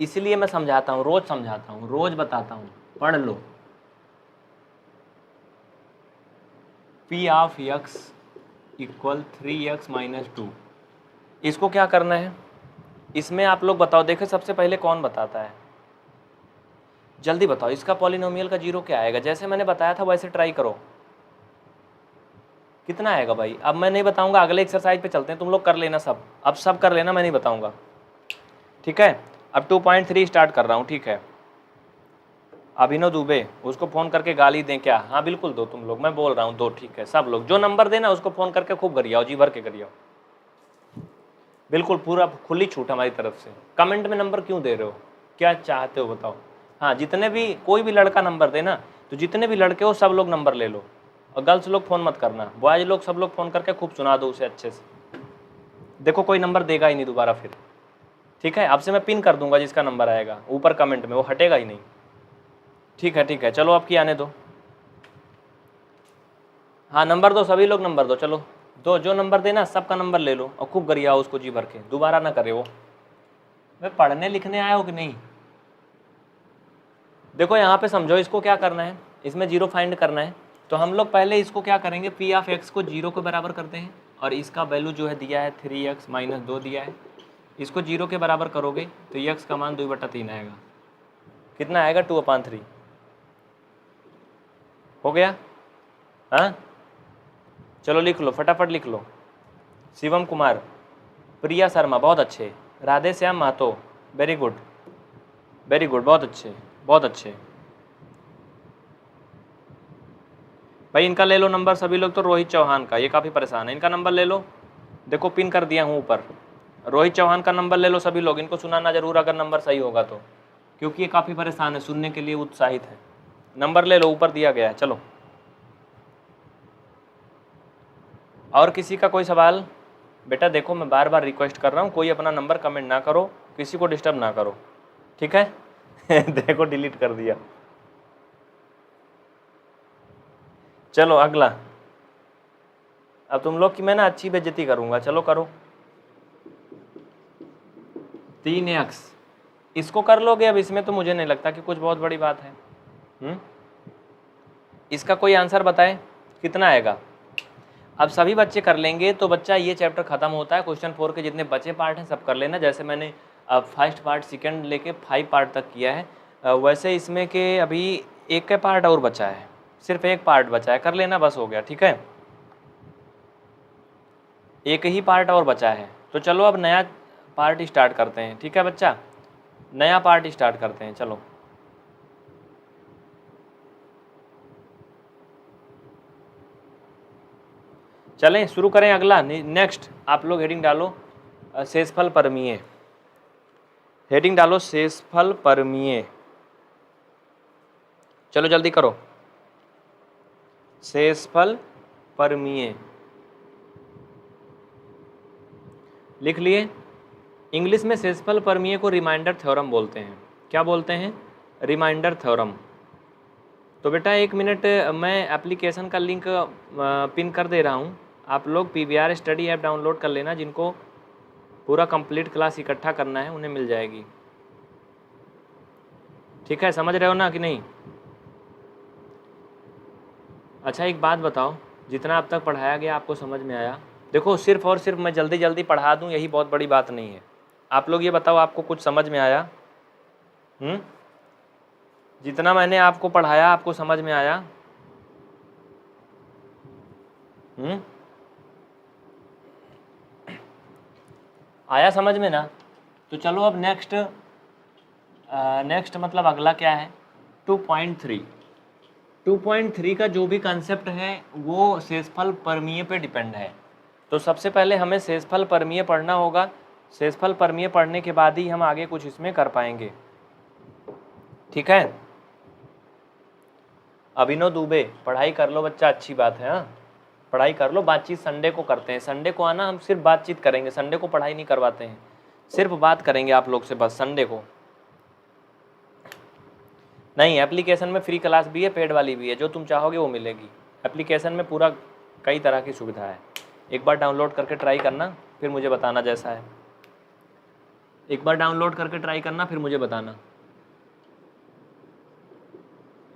इसलिए मैं समझाता हूँ, रोज समझाता हूँ, रोज बताता हूँ, पढ़ लो। P of x equal 3x minus 2। इसको क्या करना है, इसमें आप लोग बताओ। देखो सबसे पहले कौन बताता है, जल्दी बताओ। इसका पॉलिनोमियल का जीरो क्या आएगा? जैसे मैंने बताया था वैसे ट्राई करो। कितना आएगा भाई? अब मैं नहीं बताऊंगा, अगले एक्सरसाइज पे चलते हैं, तुम लोग कर लेना सब। अब सब कर लेना, मैं नहीं बताऊंगा, ठीक है? अब 2.3 स्टार्ट कर रहा हूँ, ठीक है? अभिनव दुबे, उसको फ़ोन करके गाली दें क्या? हाँ बिल्कुल दो तुम लोग, मैं बोल रहा हूँ दो, ठीक है? सब लोग जो नंबर देना उसको फ़ोन करके खूब गरियाओ, जी भर के गरियाओ, बिल्कुल पूरा खुली छूट हमारी तरफ से। कमेंट में नंबर क्यों दे रहे हो, क्या चाहते हो बताओ? हाँ, जितने भी, कोई भी लड़का नंबर देना, तो जितने भी लड़के हो सब लोग नंबर ले लो, और गर्ल्स लोग फ़ोन मत करना, बॉयज लोग सब लोग फ़ोन करके खूब सुना दो उसे अच्छे से। देखो कोई नंबर देगा ही नहीं दोबारा फिर, ठीक है? अब से मैं पिन कर दूंगा जिसका नंबर आएगा ऊपर कमेंट में, वो हटेगा ही नहीं, ठीक है? ठीक है, चलो अब की आने दो। हाँ नंबर दो, सभी लोग नंबर दो, चलो दो, जो नंबर देना सबका नंबर ले लो और खूब गरियाओ उसको जी भर के, दोबारा ना करे वो। वे पढ़ने लिखने आए हो कि नहीं? देखो यहाँ पे समझो, इसको क्या करना है, इसमें जीरो फाइंड करना है। तो हम लोग पहले इसको क्या करेंगे, P ऑफ x को जीरो के बराबर करते हैं, और इसका वैल्यू जो है दिया है 3x माइनस 2 दिया है, इसको जीरो के बराबर करोगे तो x का मान 2/3 आएगा। कितना आएगा? 2/3। हो गया? हाँ चलो लिख लो, फटाफट लिख लो। शिवम कुमार, प्रिया शर्मा, बहुत अच्छे। Radhe Shyam Mahato, very good, very good, बहुत अच्छे, बहुत अच्छे। भाई इनका ले लो नंबर सभी लोग। तो रोहित चौहान का, ये काफ़ी परेशान है, इनका नंबर ले लो, देखो पिन कर दिया हूँ ऊपर। रोहित चौहान का नंबर ले लो सभी लोग, इनको सुनाना जरूर अगर नंबर सही होगा तो, क्योंकि ये काफ़ी परेशान है, सुनने के लिए उत्साहित है। नंबर ले लो, ऊपर दिया गया है। चलो और किसी का कोई सवाल? बेटा देखो मैं बार बार रिक्वेस्ट कर रहा हूँ, कोई अपना नंबर कमेंट ना करो, किसी को डिस्टर्ब ना करो, ठीक है? देखो डिलीट कर दिया। चलो अगला, अब तुम लोग की मैं ना अच्छी बेइज्जती करूँगा, चलो करो। 3x, इसको कर लोगे? अब इसमें तो मुझे नहीं लगता कि कुछ बहुत बड़ी बात है। इसका कोई आंसर बताए कितना आएगा? अब सभी बच्चे कर लेंगे तो बच्चा ये चैप्टर खत्म होता है। क्वेश्चन 4 के जितने बचे पार्ट हैं सब कर लेना, जैसे मैंने फर्स्ट पार्ट सेकंड लेके 5 पार्ट तक किया है, वैसे इसमें के अभी एक का पार्ट और बचा है, सिर्फ एक पार्ट बचा है, कर लेना बस, हो गया, ठीक है? एक ही पार्ट और बचा है, तो चलो अब नया पार्ट स्टार्ट करते हैं, ठीक है बच्चा? नया पार्ट स्टार्ट करते हैं, चलो। चलें शुरू करें अगला। नेक्स्ट आप लोग हेडिंग डालो शेषफल परमीय, हेडिंग डालो शेषफल परमीय, चलो जल्दी करो। शेषफल परमीय लिख लिए? इंग्लिश में शेषफल परमीय को रिमाइंडर थ्योरम बोलते हैं। क्या बोलते हैं? Remainder theorem. तो बेटा 1 मिनट, मैं एप्लीकेशन का लिंक पिन कर दे रहा हूँ, आप लोग PVR स्टडी ऐप डाउनलोड कर लेना। जिनको पूरा कंप्लीट क्लास इकट्ठा करना है उन्हें मिल जाएगी। ठीक है, समझ रहे हो ना कि नहीं? अच्छा एक बात बताओ, जितना अब तक पढ़ाया गया आपको समझ में आया? देखो सिर्फ और सिर्फ मैं जल्दी जल्दी पढ़ा दूं यही बहुत बड़ी बात नहीं है। आप लोग ये बताओ आपको कुछ समझ में आया? जितना मैंने आपको पढ़ाया आपको समझ में आया? आया समझ में ना? तो चलो अब नेक्स्ट मतलब अगला क्या है? 2.3। 2.3 का जो भी कंसेप्ट है वो शेषफल परमीय पे डिपेंड है। तो सबसे पहले हमें शेषफल परमीय पढ़ना होगा। शेषफल परमीय पढ़ने के बाद ही हम आगे कुछ इसमें कर पाएंगे। ठीक है, अभिनव दुबे, पढ़ाई कर लो बच्चा, अच्छी बात है। हाँ, पढ़ाई कर लो, बातचीत संडे को करते हैं। संडे को आना, हम सिर्फ बातचीत करेंगे, संडे को पढ़ाई नहीं करवाते हैं, सिर्फ बात करेंगे आप लोग से बस संडे को। नहीं, एप्लीकेशन में फ्री क्लास भी है, पेड वाली भी है, जो तुम चाहोगे वो मिलेगी। एप्लीकेशन में पूरा कई तरह की सुविधा है। एक बार डाउनलोड करके ट्राई करना, फिर मुझे बताना जैसा है। एक बार डाउनलोड करके ट्राई करना, फिर मुझे बताना।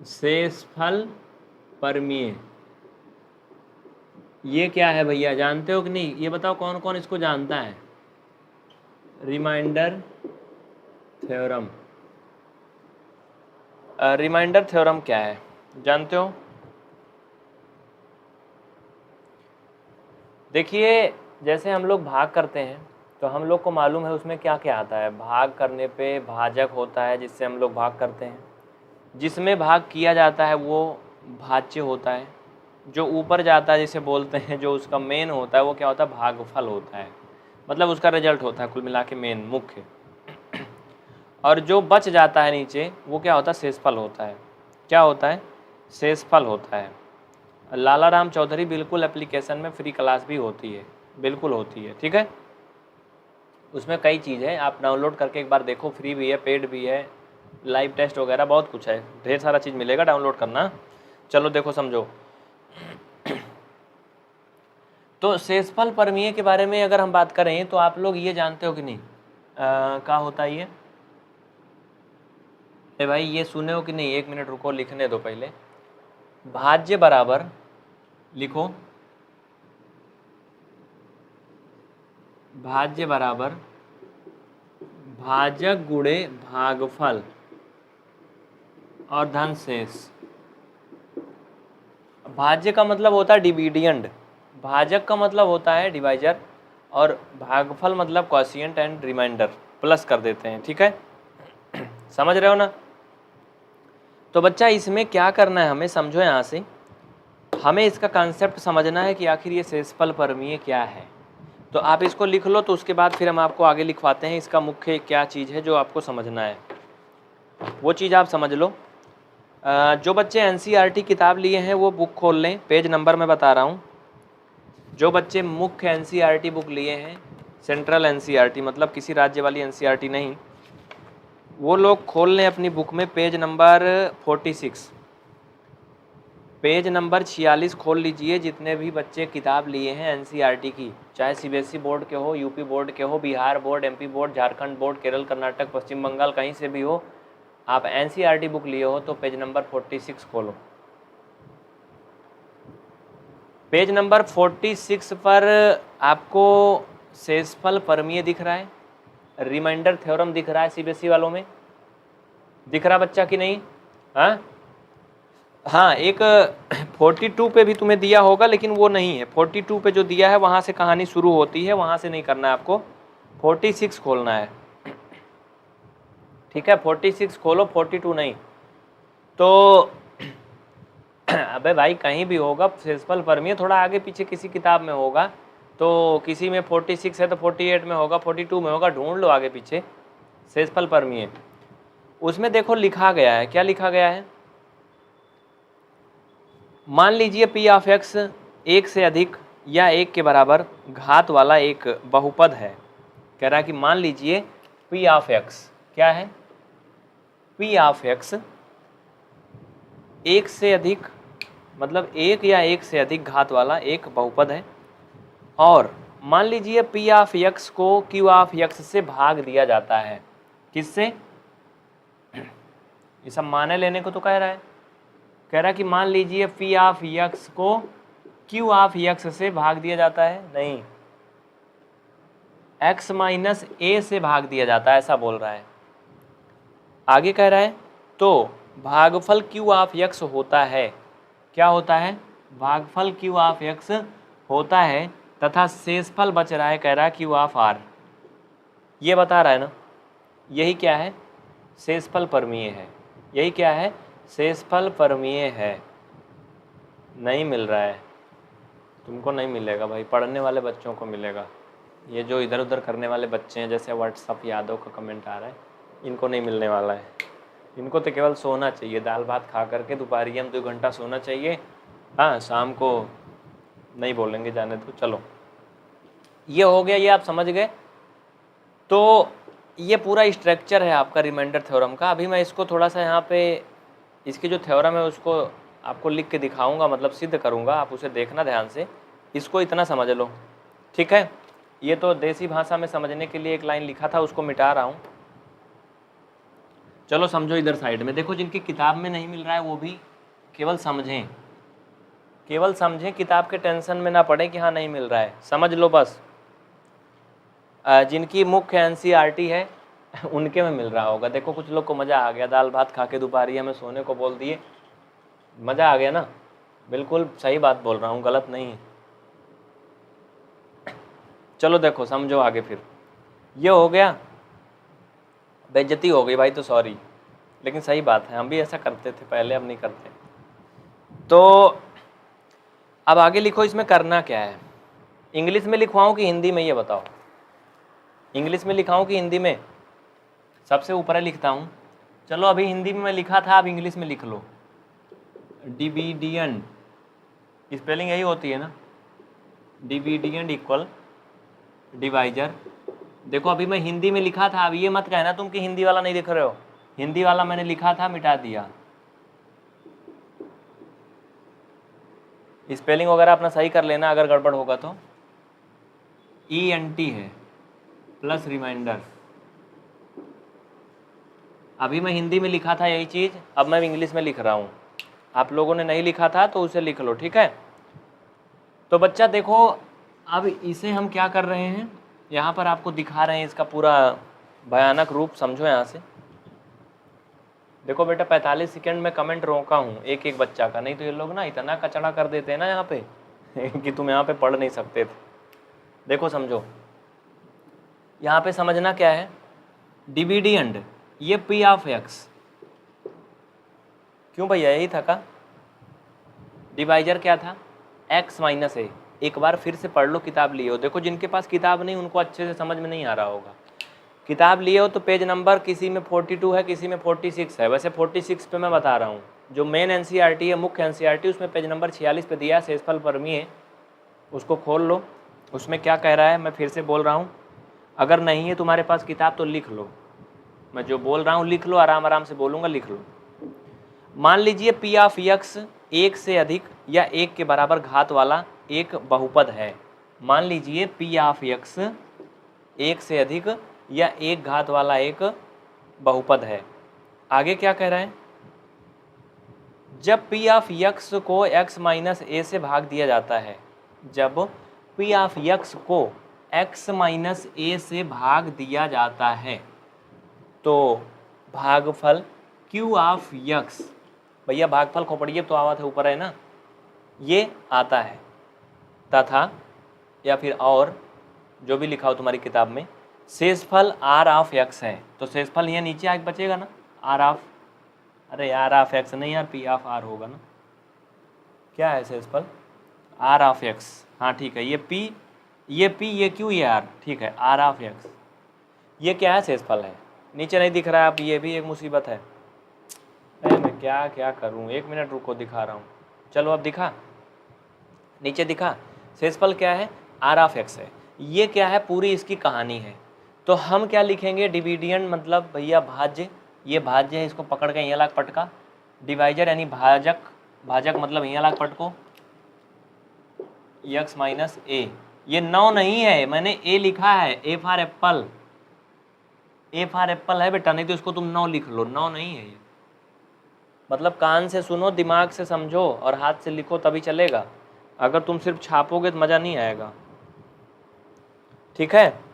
शेषफल परमीय ये क्या है भैया, जानते हो कि नहीं? ये बताओ कौन कौन इसको जानता है? Remainder theorem. रिमाइंडर थ्योरम क्या है जानते हो? देखिए, जैसे हम लोग भाग करते हैं तो हम लोग को मालूम है उसमें क्या क्या आता है। भाग करने पे भाजक होता है जिससे हम लोग भाग करते हैं। जिसमें भाग किया जाता है वो भाज्य होता है। जो ऊपर जाता है जिसे बोलते हैं, जो उसका मेन होता है वो क्या होता है? भागफल होता है, मतलब उसका रिजल्ट होता है कुल मिला के मेन मुख्य। और जो बच जाता है नीचे वो क्या होता है? शेषफल होता है। क्या होता है? शेषफल होता है। लाला राम चौधरी बिल्कुल एप्लीकेशन में फ्री क्लास भी होती है, बिल्कुल होती है। ठीक है, उसमें कई चीज़ है, आप डाउनलोड करके एक बार देखो, फ्री भी है, पेड भी है, लाइव टेस्ट वगैरह बहुत कुछ है, ढेर सारा चीज़ मिलेगा, डाउनलोड करना। चलो देखो समझो। तो शेषफल परमीय के बारे में अगर हम बात करें तो आप लोग ये जानते हो कि नहीं? क्या होता है ये? भाई ये सुने हो कि नहीं? 1 मिनट रुको, लिखने दो पहले। भाज्य बराबर लिखो, भाज्य बराबर भाजक गुणे भागफल और धन शेष। भाज्य का मतलब होता है डिविडेंड, भाजक का मतलब होता है डिवाइजर, और भागफल मतलब क्वोशिएंट एंड रिमाइंडर, प्लस कर देते हैं। ठीक है, समझ रहे हो ना? तो बच्चा इसमें क्या करना है हमें, समझो। यहाँ से हमें इसका कॉन्सेप्ट समझना है कि आखिर ये शेषफल परमीय क्या है। तो आप इसको लिख लो, तो उसके बाद फिर हम आपको आगे लिखवाते हैं इसका मुख्य क्या चीज़ है जो आपको समझना है, वो चीज़ आप समझ लो। जो बच्चे NCERT किताब लिए हैं वो बुक खोल लें, पेज नंबर मैं बता रहा हूँ। जो बच्चे मुख्य NCERT बुक लिए हैं, सेंट्रल NCERT मतलब किसी राज्य वाली NCERT नहीं, वो लोग खोल लें अपनी बुक में पेज नंबर 46, पेज नंबर 46 खोल लीजिए। जितने भी बच्चे किताब लिए हैं NCERT की, चाहे CBSE बोर्ड के हो, UP बोर्ड के हो, Bihar board, MP board, Jharkhand board, Kerala, Karnataka, Paschim Bangal, कहीं से भी हो, आप NCERT बुक लिए हो तो पेज नंबर 46 खोलो। पेज नंबर 46 पर आपको शेषफल परमीय दिख रहा है, रिमाइंडर थ्योरम दिख रहा है। CBSE वालों में दिख रहा बच्चा कि नहीं? हाँ, एक 42 पे भी तुम्हें दिया होगा, लेकिन वो नहीं है। 42 पे जो दिया है वहाँ से कहानी शुरू होती है, वहाँ से नहीं करना है आपको, 46 खोलना है। ठीक है, 46 खोलो, 42 नहीं। तो अबे भाई कहीं भी होगा शेषफल परमीय, थोड़ा आगे पीछे किसी किताब में होगा, तो किसी में 46 है तो 48 में होगा, 42 में होगा, ढूंढ लो आगे पीछे शेषफल परमीय। उसमें देखो लिखा गया है, क्या लिखा गया है? मान लीजिए P ऑफ x 1 से अधिक या 1 के बराबर घात वाला एक बहुपद है। कह रहा है कि मान लीजिए पी ऑफ एक्स क्या है, पी ऑफ एक्स एक से अधिक मतलब एक या एक से अधिक घात वाला एक बहुपद है, और मान लीजिए पी ऑफ एक्स को क्यू ऑफ एक्स से भाग दिया जाता है। किससे? ये सब माने लेने को तो कह रहा है, कह रहा है कि मान लीजिए पी ऑफ एक्स को क्यू ऑफ एक्स से भाग दिया जाता है, नहीं x माइनस ए से भाग दिया जाता है, ऐसा बोल रहा है। आगे कह रहा है तो भागफल क्यू ऑफ एक्स होता है, क्या होता है? भागफल क्यू ऑफ एक्स होता है तथा शेषफल बच रहा है, कह रहा है क्यू ऑफ आर। ये बता रहा है ना, यही क्या है? शेषफल परमीय है। यही क्या है? शेषफल परमीय है। नहीं मिल रहा है तुमको, नहीं मिलेगा भाई, पढ़ने वाले बच्चों को मिलेगा। ये जो इधर उधर करने वाले बच्चे हैं, जैसे व्हाट्सअप यादव का कमेंट आ रहा है, इनको नहीं मिलने वाला है। इनको तो केवल सोना चाहिए, दाल भात खा करके दोपहरिया में 2 घंटा सोना चाहिए। हाँ, शाम को नहीं बोलेंगे, जाने दो। चलो ये हो गया, ये आप समझ गए। तो ये पूरा स्ट्रक्चर है आपका रिमाइंडर थ्योरम का। अभी मैं इसको थोड़ा सा यहाँ पे इसकी जो थ्योरम है उसको आपको लिख के दिखाऊंगा, मतलब सिद्ध करूँगा, आप उसे देखना ध्यान से। इसको इतना समझ लो, ठीक है। ये तो देसी भाषा में समझने के लिए एक लाइन लिखा था, उसको मिटा रहा हूँ। चलो समझो इधर साइड में देखो, जिनकी किताब में नहीं मिल रहा है वो भी केवल समझें, केवल समझें, किताब के टेंशन में ना पड़े कि हाँ नहीं मिल रहा है, समझ लो बस। जिनकी मुख्य एनसीईआरटी है उनके में मिल रहा होगा। देखो कुछ लोग को मज़ा आ गया, दाल भात खा के दोपहरिया में सोने को बोल दिए, मज़ा आ गया ना। बिल्कुल सही बात बोल रहा हूँ, गलत नहीं है। चलो देखो समझो आगे। फिर ये हो गया, बेइज्जती हो गई भाई तो सॉरी, लेकिन सही बात है, हम भी ऐसा करते थे पहले, अब नहीं करते। तो अब आगे लिखो, इसमें करना क्या है? इंग्लिश में लिखवाऊँ कि हिंदी में, ये बताओ। इंग्लिश में लिखाऊँ कि हिंदी में? सबसे ऊपर लिखता हूँ। चलो अभी हिंदी में मैं लिखा था, अब इंग्लिश में लिख लो। डिविडियन, स्पेलिंग यही होती है ना, डिविडियन इक्वल डिवाइजर। देखो अभी मैं हिंदी में लिखा था, अब ये मत कहना तुम कि हिंदी वाला नहीं लिख रहे हो। हिंदी वाला मैंने लिखा था, मिटा दिया। स्पेलिंग वगैरह अपना सही कर लेना, अगर गड़बड़ होगा तो। ENT है प्लस रिमाइंडर। अभी मैं हिंदी में लिखा था यही चीज़, अब मैं इंग्लिश में लिख रहा हूँ। आप लोगों ने नहीं लिखा था तो उसे लिख लो, ठीक है। तो बच्चा देखो, अब इसे हम क्या कर रहे हैं, यहाँ पर आपको दिखा रहे हैं इसका पूरा भयानक रूप, समझो यहाँ से। देखो बेटा 45 सेकंड में कमेंट रोका हूँ एक एक बच्चा का, नहीं तो ये लोग ना इतना कचड़ा कर देते हैं ना यहाँ पे कि तुम यहाँ पे पढ़ नहीं सकते थे। देखो समझो, यहाँ पे समझना क्या है, डिविडेंड, ये पी ऑफ एक्स, क्यों भैया यही था का? डिवाइजर क्या था? x माइनस ए। एक बार फिर से पढ़ लो, किताब लिए हो। देखो जिनके पास किताब नहीं उनको अच्छे से समझ में नहीं आ रहा होगा। किताब लिए हो तो पेज नंबर किसी में 42 है, किसी में 46 है। वैसे 46 पे मैं बता रहा हूँ, जो मेन एनसीईआरटी है, मुख्य एनसीईआरटी, उसमें पेज नंबर 46 पे दिया है, शेषफल परमीय, उसको खोल लो। उसमें क्या कह रहा है मैं फिर से बोल रहा हूँ, अगर नहीं है तुम्हारे पास किताब तो लिख लो, मैं जो बोल रहा हूँ लिख लो, आराम आराम से बोलूँगा, लिख लो। मान लीजिए पी ऑफ एक्स एक से अधिक या एक के बराबर घात वाला एक बहुपद है। मान लीजिए पी ऑफ एक्स एक से अधिक या एक घात वाला एक बहुपद है। आगे क्या कह रहा है, जब पी ऑफ एक्स को x माइनस ए से भाग दिया जाता है, जब पी ऑफ एक्स को x माइनस ए से भाग दिया जाता है तो भागफल q ऑफ x, भैया भागफल खोपड़िए तो आवत है ऊपर है ना, ये आता है, तथा या फिर और जो भी लिखा हो तुम्हारी किताब में, शेषफल r ऑफ x है। तो शेषफल ये नीचे आगे बचेगा ना, r ऑफ, अरे r ऑफ x नहीं यार, p ऑफ r होगा ना। क्या है शेषफल? r ऑफ x, हाँ ठीक है, ये p, ये q, ये r, ठीक है, r ऑफ x, ये क्या है? शेषफल है। नीचे नहीं दिख रहा है, अब ये भी एक मुसीबत है। अरे मैं क्या क्या करूँ, 1 मिनट रुको, दिखा रहा हूँ। चलो अब दिखा, नीचे दिखा। शेषफल क्या है? r ऑफ x है। ये क्या है? पूरी इसकी कहानी है। तो हम क्या लिखेंगे, डिविडियंड मतलब भैया भाज्य, ये भाज्य है, इसको पकड़ के यहाँ लाख पटका, डिवाइजर यानी भाजक, भाजक मतलब यहाँ लाख पटको, x माइनस ए, ये 9 नहीं है, मैंने ए लिखा है, A for Apple, A for Apple है बेटा, नहीं तो इसको तुम 9 लिख लो, 9 नहीं है ये। मतलब कान से सुनो, दिमाग से समझो और हाथ से लिखो तभी चलेगा, अगर तुम सिर्फ छापोगे तो मज़ा नहीं आएगा, ठीक है।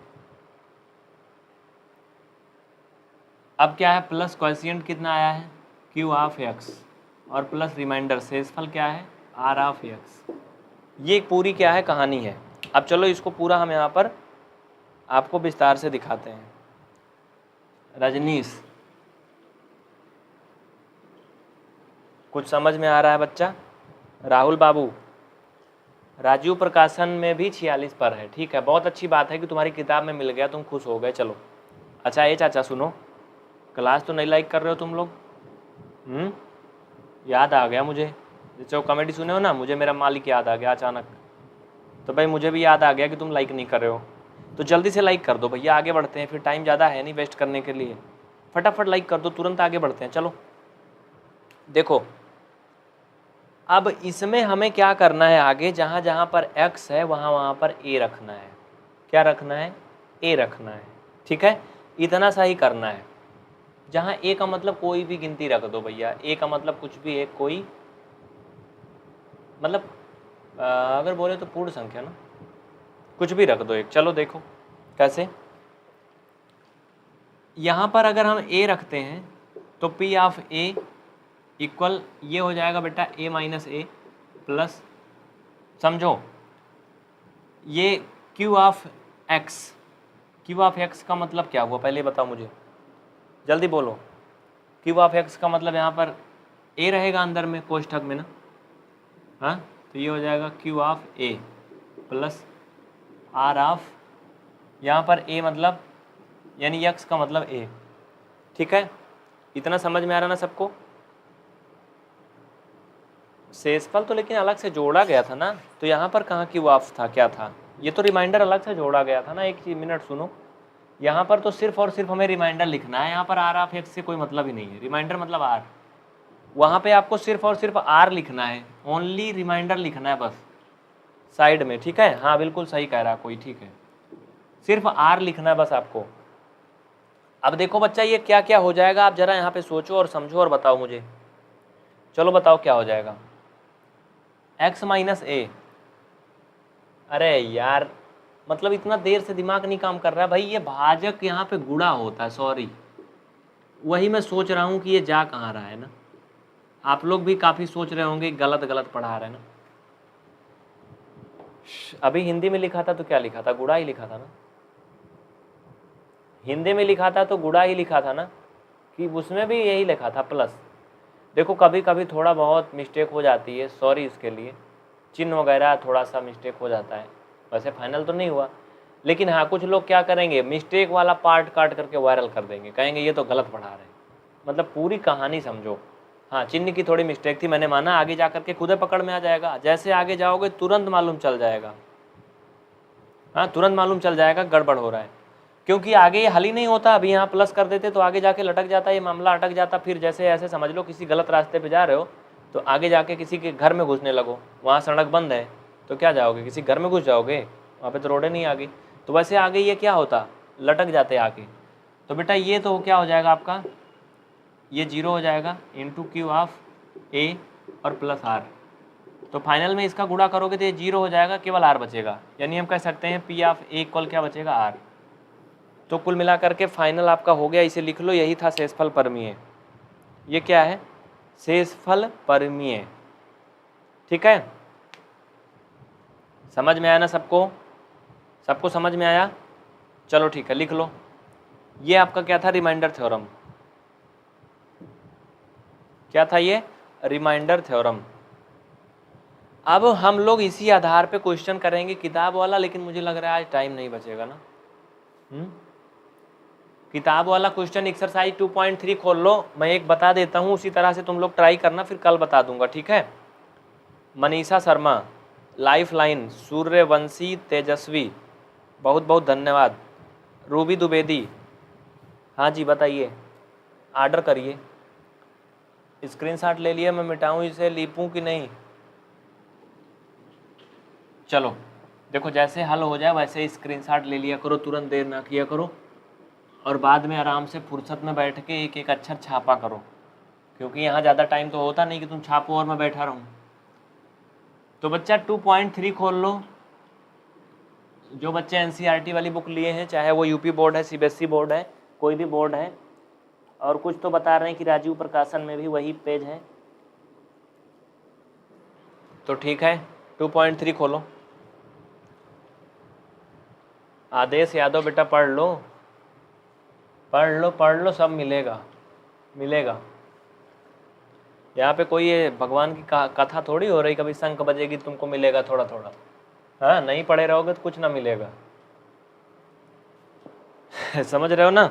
अब क्या है, प्लस क्वोशिएंट कितना आया है, क्यू ऑफ एक्स, और प्लस रिमाइंडर शेषफल क्या है, आर ऑफ एक्स। ये पूरी क्या है कहानी है। अब चलो इसको पूरा हम यहाँ पर आपको विस्तार से दिखाते हैं। रजनीश, कुछ समझ में आ रहा है बच्चा? राहुल बाबू, राजीव प्रकाशन में भी 46 पर है, ठीक है, बहुत अच्छी बात है कि तुम्हारी किताब में मिल गया, तुम खुश हो गए। चलो अच्छा, ये चाचा सुनो, क्लास तो नहीं लाइक कर रहे हो तुम लोग? याद आ गया मुझे, जो कॉमेडी सुने हो ना, मुझे मेरा मालिक याद आ गया अचानक, तो भाई मुझे भी याद आ गया कि तुम लाइक नहीं कर रहे हो, तो जल्दी से लाइक कर दो भैया, आगे बढ़ते हैं, फिर टाइम ज़्यादा है नहीं वेस्ट करने के लिए, फटाफट लाइक कर दो, तुरंत आगे बढ़ते हैं। चलो देखो, अब इसमें हमें क्या करना है, आगे जहाँ जहाँ पर x है वहाँ पर a रखना है। क्या रखना है? a रखना है, ठीक है, इतना सा ही करना है। जहाँ a का मतलब कोई भी गिनती रख दो भैया, a का मतलब कुछ भी एक कोई, मतलब अगर बोले तो पूर्ण संख्या ना, कुछ भी रख दो एक। चलो देखो कैसे, यहाँ पर अगर हम a रखते हैं तो p ऑफ a इक्वल ये हो जाएगा बेटा a माइनस ए प्लस, समझो ये q of x, q of x का मतलब क्या हुआ पहले बताओ मुझे, जल्दी बोलो। q ऑफ x का मतलब यहाँ पर a रहेगा अंदर में कोष्ठक में ना, हाँ, तो ये हो जाएगा q of a plus r of, यहाँ पर a मतलब यानी x का मतलब a, ठीक है, इतना समझ में आ रहा ना सबको? शेषफल तो लेकिन अलग से जोड़ा गया था ना, तो यहाँ पर कहाँ क्यू ऑफ था, क्या था, ये तो रिमाइंडर अलग से जोड़ा गया था ना। एक मिनट सुनो, यहाँ पर तो सिर्फ और सिर्फ हमें रिमाइंडर लिखना है, यहाँ पर आर ऑफ एक्स से कोई मतलब ही नहीं है, रिमाइंडर मतलब आर, वहाँ पे आपको सिर्फ और सिर्फ आर लिखना है, ओनली रिमाइंडर लिखना है बस साइड में, ठीक है, हाँ बिल्कुल सही कह रहा कोई, ठीक है, सिर्फ आर लिखना है बस आपको। अब देखो बच्चा ये क्या क्या हो जाएगा, आप जरा यहाँ पे सोचो और समझो और बताओ मुझे, चलो बताओ क्या हो जाएगा, x माइनस ए, अरे यार मतलब इतना देर से दिमाग नहीं काम कर रहा है भाई, ये भाजक यहाँ पे गुणा होता है, सॉरी, वही मैं सोच रहा हूँ कि ये जा कहाँ रहा है ना, आप लोग भी काफ़ी सोच रहे होंगे गलत गलत पढ़ा रहे हैं ना। अभी हिंदी में लिखा था तो क्या लिखा था, गुणा ही लिखा था ना, हिंदी में लिखा था तो गुणा ही लिखा था ना, कि उसमें भी यही लिखा था प्लस। देखो कभी कभी थोड़ा बहुत मिस्टेक हो जाती है, सॉरी इसके लिए, चिन्ह वगैरह थोड़ा सा मिस्टेक हो जाता है, वैसे फाइनल तो नहीं हुआ, लेकिन हाँ कुछ लोग क्या करेंगे, मिस्टेक वाला पार्ट काट करके वायरल कर देंगे, कहेंगे ये तो गलत पढ़ा रहे हैं, मतलब पूरी कहानी समझो। हाँ चिन्ह की थोड़ी मिस्टेक थी, मैंने माना, आगे जा करके खुद पकड़ में आ जाएगा, जैसे आगे जाओगे तुरंत मालूम चल जाएगा, हाँ तुरंत मालूम चल जाएगा गड़बड़ हो रहा है, क्योंकि आगे ये हल ही नहीं होता। अभी यहाँ प्लस कर देते तो आगे जाके लटक जाता, ये मामला अटक जाता, फिर जैसे ऐसे समझ लो किसी गलत रास्ते पे जा रहे हो तो आगे जाके किसी के घर में घुसने लगो, वहाँ सड़क बंद है तो क्या जाओगे, किसी घर में घुस जाओगे, वहाँ पे तो रोडें नहीं आ गई, तो वैसे आगे ये क्या होता, लटक जाते आके। तो बेटा ये तो क्या हो जाएगा आपका, ये 0 हो जाएगा इंटू क्यू ऑफ ए और प्लस आर, तो फाइनल में इसका गुणा करोगे तो ये 0 हो जाएगा, केवल आर बचेगा, यानी हम कह सकते हैं पी ऑफ ए इक्वल क्या बचेगा, आर। तो कुल मिलाकर के फाइनल आपका हो गया, इसे लिख लो, यही था शेषफल परिमेय। ये क्या है, शेषफल परिमेय, ठीक है, समझ में आया ना सबको, सबको समझ में आया? चलो ठीक है लिख लो, ये आपका क्या था, रिमाइंडर थ्योरम, क्या था ये, रिमाइंडर थ्योरम। अब हम लोग इसी आधार पे क्वेश्चन करेंगे किताब वाला, लेकिन मुझे लग रहा है आज टाइम नहीं बचेगा ना। किताब वाला क्वेश्चन एक्सरसाइज 2.3 खोल लो, मैं एक बता देता हूँ, उसी तरह से तुम लोग ट्राई करना, फिर कल बता दूंगा, ठीक है। मनीषा शर्मा, लाइफ लाइन, सूर्यवंशी तेजस्वी, बहुत बहुत धन्यवाद। रूबी द्विवेदी, हाँ जी बताइए, ऑर्डर करिए। स्क्रीनशॉट ले लिए, मैं मिटाऊँ इसे, लिपूँ कि नहीं? चलो देखो, जैसे हल हो जाए वैसे स्क्रीनशॉट ले लिया करो, तुरंत देर ना किया करो, और बाद में आराम से फुर्सत में बैठ के एक एक अक्षर छापा करो, क्योंकि यहाँ ज़्यादा टाइम तो होता नहीं कि तुम छापो और मैं बैठा रहूँ। तो बच्चा 2.3 खोल लो। जो बच्चे एनसीईआरटी वाली बुक लिए हैं, चाहे वो यूपी बोर्ड है, सीबीएसई बोर्ड है, कोई भी बोर्ड है, और कुछ तो बता रहे हैं कि राजीव प्रकाशन में भी वही पेज है, तो ठीक है 2.3 खोलो। आदेश यादव बेटा पढ़ लो, पढ़ लो पढ़ लो, सब मिलेगा मिलेगा। यहाँ पे कोई ये भगवान की कथा थोड़ी हो रही, कभी शंख बजेगी तुमको मिलेगा थोड़ा थोड़ा। हाँ, नहीं पढ़े रहोगे तो कुछ ना मिलेगा। समझ रहे हो ना?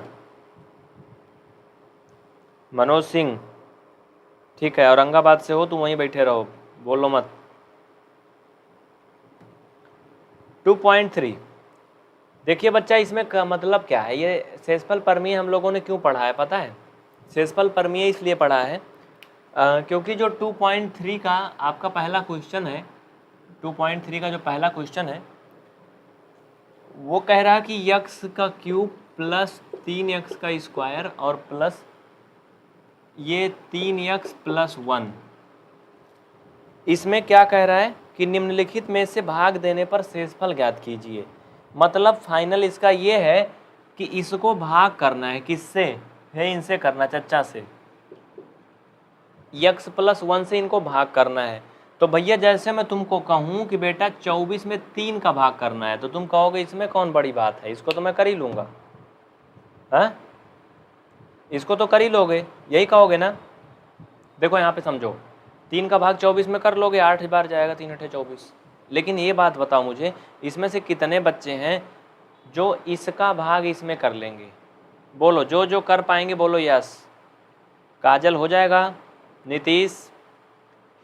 मनोज सिंह, ठीक है, औरंगाबाद से हो, तुम वहीं बैठे रहो, बोलो मत। 2.3 देखिए बच्चा, इसमें का मतलब क्या है? ये शेषफल परमेय हम लोगों ने क्यों पढ़ा है पता है? शेषफल परमेय इसलिए पढ़ा है क्योंकि जो 2.3 का आपका पहला क्वेश्चन है, 2.3 का जो पहला क्वेश्चन है वो कह रहा है कि यक्स का क्यूब प्लस 3x का स्क्वायर और प्लस ये 3x प्लस 1। इसमें क्या कह रहा है कि निम्नलिखित में से भाग देने पर शेषफल ज्ञात कीजिए। मतलब फाइनल इसका ये है कि इसको भाग करना है, किससे है? इनसे करना, चच्चा से, x प्लस 1 से इनको भाग करना है। तो भैया जैसे मैं तुमको कहूँ कि बेटा 24 में 3 का भाग करना है, तो तुम कहोगे इसमें कौन बड़ी बात है, इसको तो मैं कर ही लूँगा। हाँ, इसको तो कर ही लोगे, यही कहोगे ना? देखो यहाँ पे समझो, 3 का भाग 24 में कर लोगे, 8 बार जाएगा, 3 8 24। लेकिन ये बात बताओ मुझे, इसमें से कितने बच्चे हैं जो इसका भाग इसमें कर लेंगे? बोलो, जो जो कर पाएंगे बोलो यस। काजल हो जाएगा, नीतीश,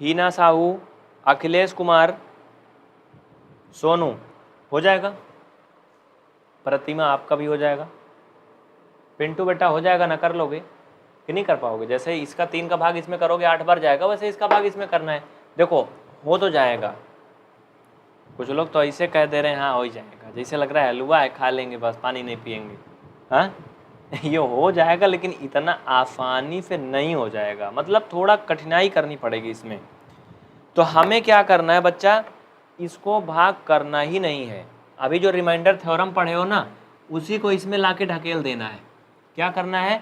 हीना साहू, अखिलेश कुमार, सोनू हो जाएगा, प्रतिमा आपका भी हो जाएगा, पिंटू बेटा हो जाएगा ना? कर लोगे कि नहीं कर पाओगे? जैसे इसका 3 का भाग इसमें करोगे 8 बार जाएगा, वैसे इसका भाग इसमें करना है। देखो हो तो जाएगा। कुछ लोग तो ऐसे कह दे रहे हैं हाँ हो ही जाएगा, जैसे लग रहा है हलवा है, खा लेंगे बस, पानी नहीं पियेंगे। हाँ ये हो जाएगा, लेकिन इतना आसानी से नहीं हो जाएगा, मतलब थोड़ा कठिनाई करनी पड़ेगी इसमें। तो हमें क्या करना है बच्चा? इसको भाग करना ही नहीं है। अभी जो रिमाइंडर थ्योरम पढ़े हो ना, उसी को इसमें लाके ढकेल देना है। क्या करना है?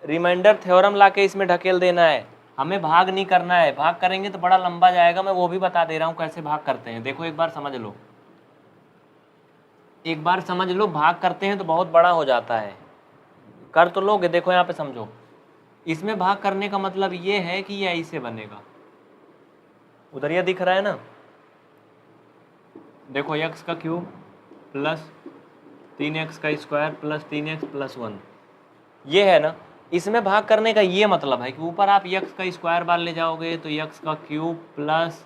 रिमाइंडर थ्योरम लाके इसमें ढकेल देना है। हमें भाग नहीं करना है, भाग करेंगे तो बड़ा लंबा जाएगा, मैं वो भी बता दे रहा हूँ कैसे भाग करते हैं। देखो एक बार समझ लो, एक बार समझ लो, भाग करते हैं तो बहुत बड़ा हो जाता है, कर तो लोगे। देखो यहाँ पे समझो, इसमें भाग करने का मतलब ये है कि ये ऐसे बनेगा, उधर ये दिख रहा है ना, देखो x का क्यूब प्लस 3x का स्क्वायर प्लस 3x प्लस 1, ये है ना। इसमें भाग करने का ये मतलब है कि ऊपर आप x का स्क्वायर बार ले जाओगे तो x का क्यूब प्लस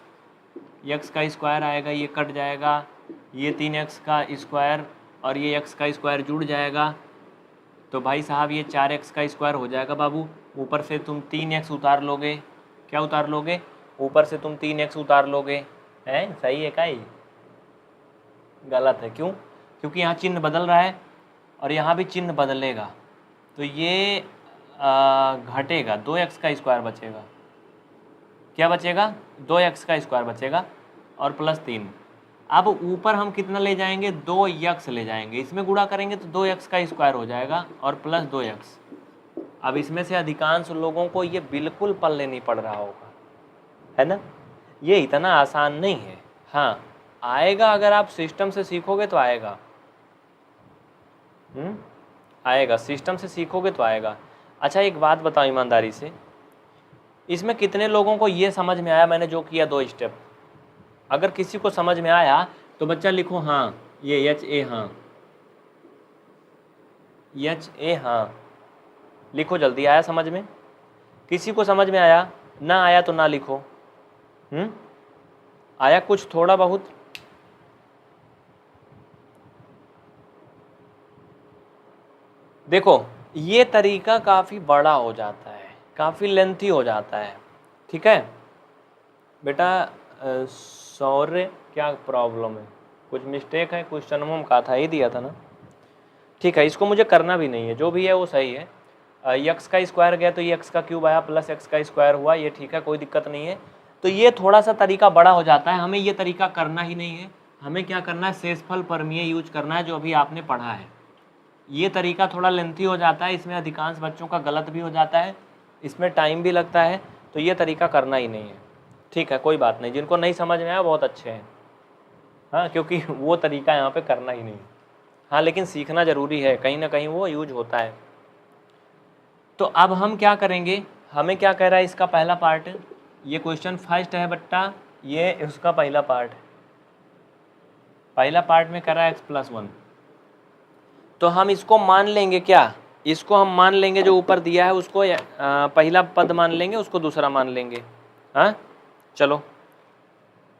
x का स्क्वायर आएगा, ये कट जाएगा, ये 3x का स्क्वायर और ये x का स्क्वायर जुड़ जाएगा, तो भाई साहब ये 4x का स्क्वायर हो जाएगा बाबू। ऊपर से तुम 3x उतार लोगे, क्या उतार लोगे? ऊपर से तुम 3x उतार लोगे, हैं? सही है? क्या ये गलत है? क्यों? क्योंकि यहाँ चिन्ह बदल रहा है और यहाँ भी चिन्ह बदलेगा, तो ये घटेगा, 2x का स्क्वायर बचेगा। क्या बचेगा? 2x का स्क्वायर बचेगा और प्लस 3। अब ऊपर हम कितना ले जाएंगे? 2x ले जाएंगे, इसमें गुणा करेंगे तो 2x का स्क्वायर हो जाएगा और प्लस 2x। अब इसमें से अधिकांश लोगों को ये बिल्कुल पल्ले नहीं पड़ रहा होगा, है ना? ये इतना आसान नहीं है। हाँ आएगा, अगर आप सिस्टम से सीखोगे तो आएगा। आएगा, सिस्टम से सीखोगे तो आएगा। अच्छा एक बात बताओ ईमानदारी से, इसमें कितने लोगों को ये समझ में आया मैंने जो किया 2 स्टेप? अगर किसी को समझ में आया तो बच्चा लिखो हाँ, ये HA हाँ, HA हाँ लिखो जल्दी। आया समझ में? किसी को समझ में आया? ना आया तो ना लिखो। आया कुछ थोड़ा बहुत? देखो ये तरीका काफ़ी बड़ा हो जाता है, काफ़ी लेंथी हो जाता है, ठीक है बेटा। सौर्य क्या प्रॉब्लम है, कुछ मिस्टेक है, क्वेश्चन में कहा था ही दिया था ना, ठीक है। इसको मुझे करना भी नहीं है, जो भी है वो सही है। यक्स का स्क्वायर गया तो ये एक्स का क्यूब आया प्लस एक्स का स्क्वायर हुआ, ये ठीक है, कोई दिक्कत नहीं है। तो ये थोड़ा सा तरीका बड़ा हो जाता है, हमें ये तरीका करना ही नहीं है। हमें क्या करना है, शेषफल प्रमेय यूज करना है, जो अभी आपने पढ़ा है। ये तरीका थोड़ा लेंथी हो जाता है, इसमें अधिकांश बच्चों का गलत भी हो जाता है, इसमें टाइम भी लगता है, तो ये तरीका करना ही नहीं है, ठीक है। कोई बात नहीं, जिनको नहीं समझ में आया बहुत अच्छे हैं, हाँ, क्योंकि वो तरीका यहाँ पे करना ही नहीं। हाँ, लेकिन सीखना ज़रूरी है, कहीं ना कहीं वो यूज होता है। तो अब हम क्या करेंगे, हमें क्या कह रहा है इसका पहला पार्ट, ये क्वेश्चन फर्स्ट है बट्टा, ये उसका पहला पार्ट है। पहला पार्ट में कह रहा है x+1, तो हम इसको मान लेंगे क्या, इसको हम मान लेंगे जो ऊपर दिया है उसको पहला पद मान लेंगे, उसको दूसरा मान लेंगे। हाँ चलो,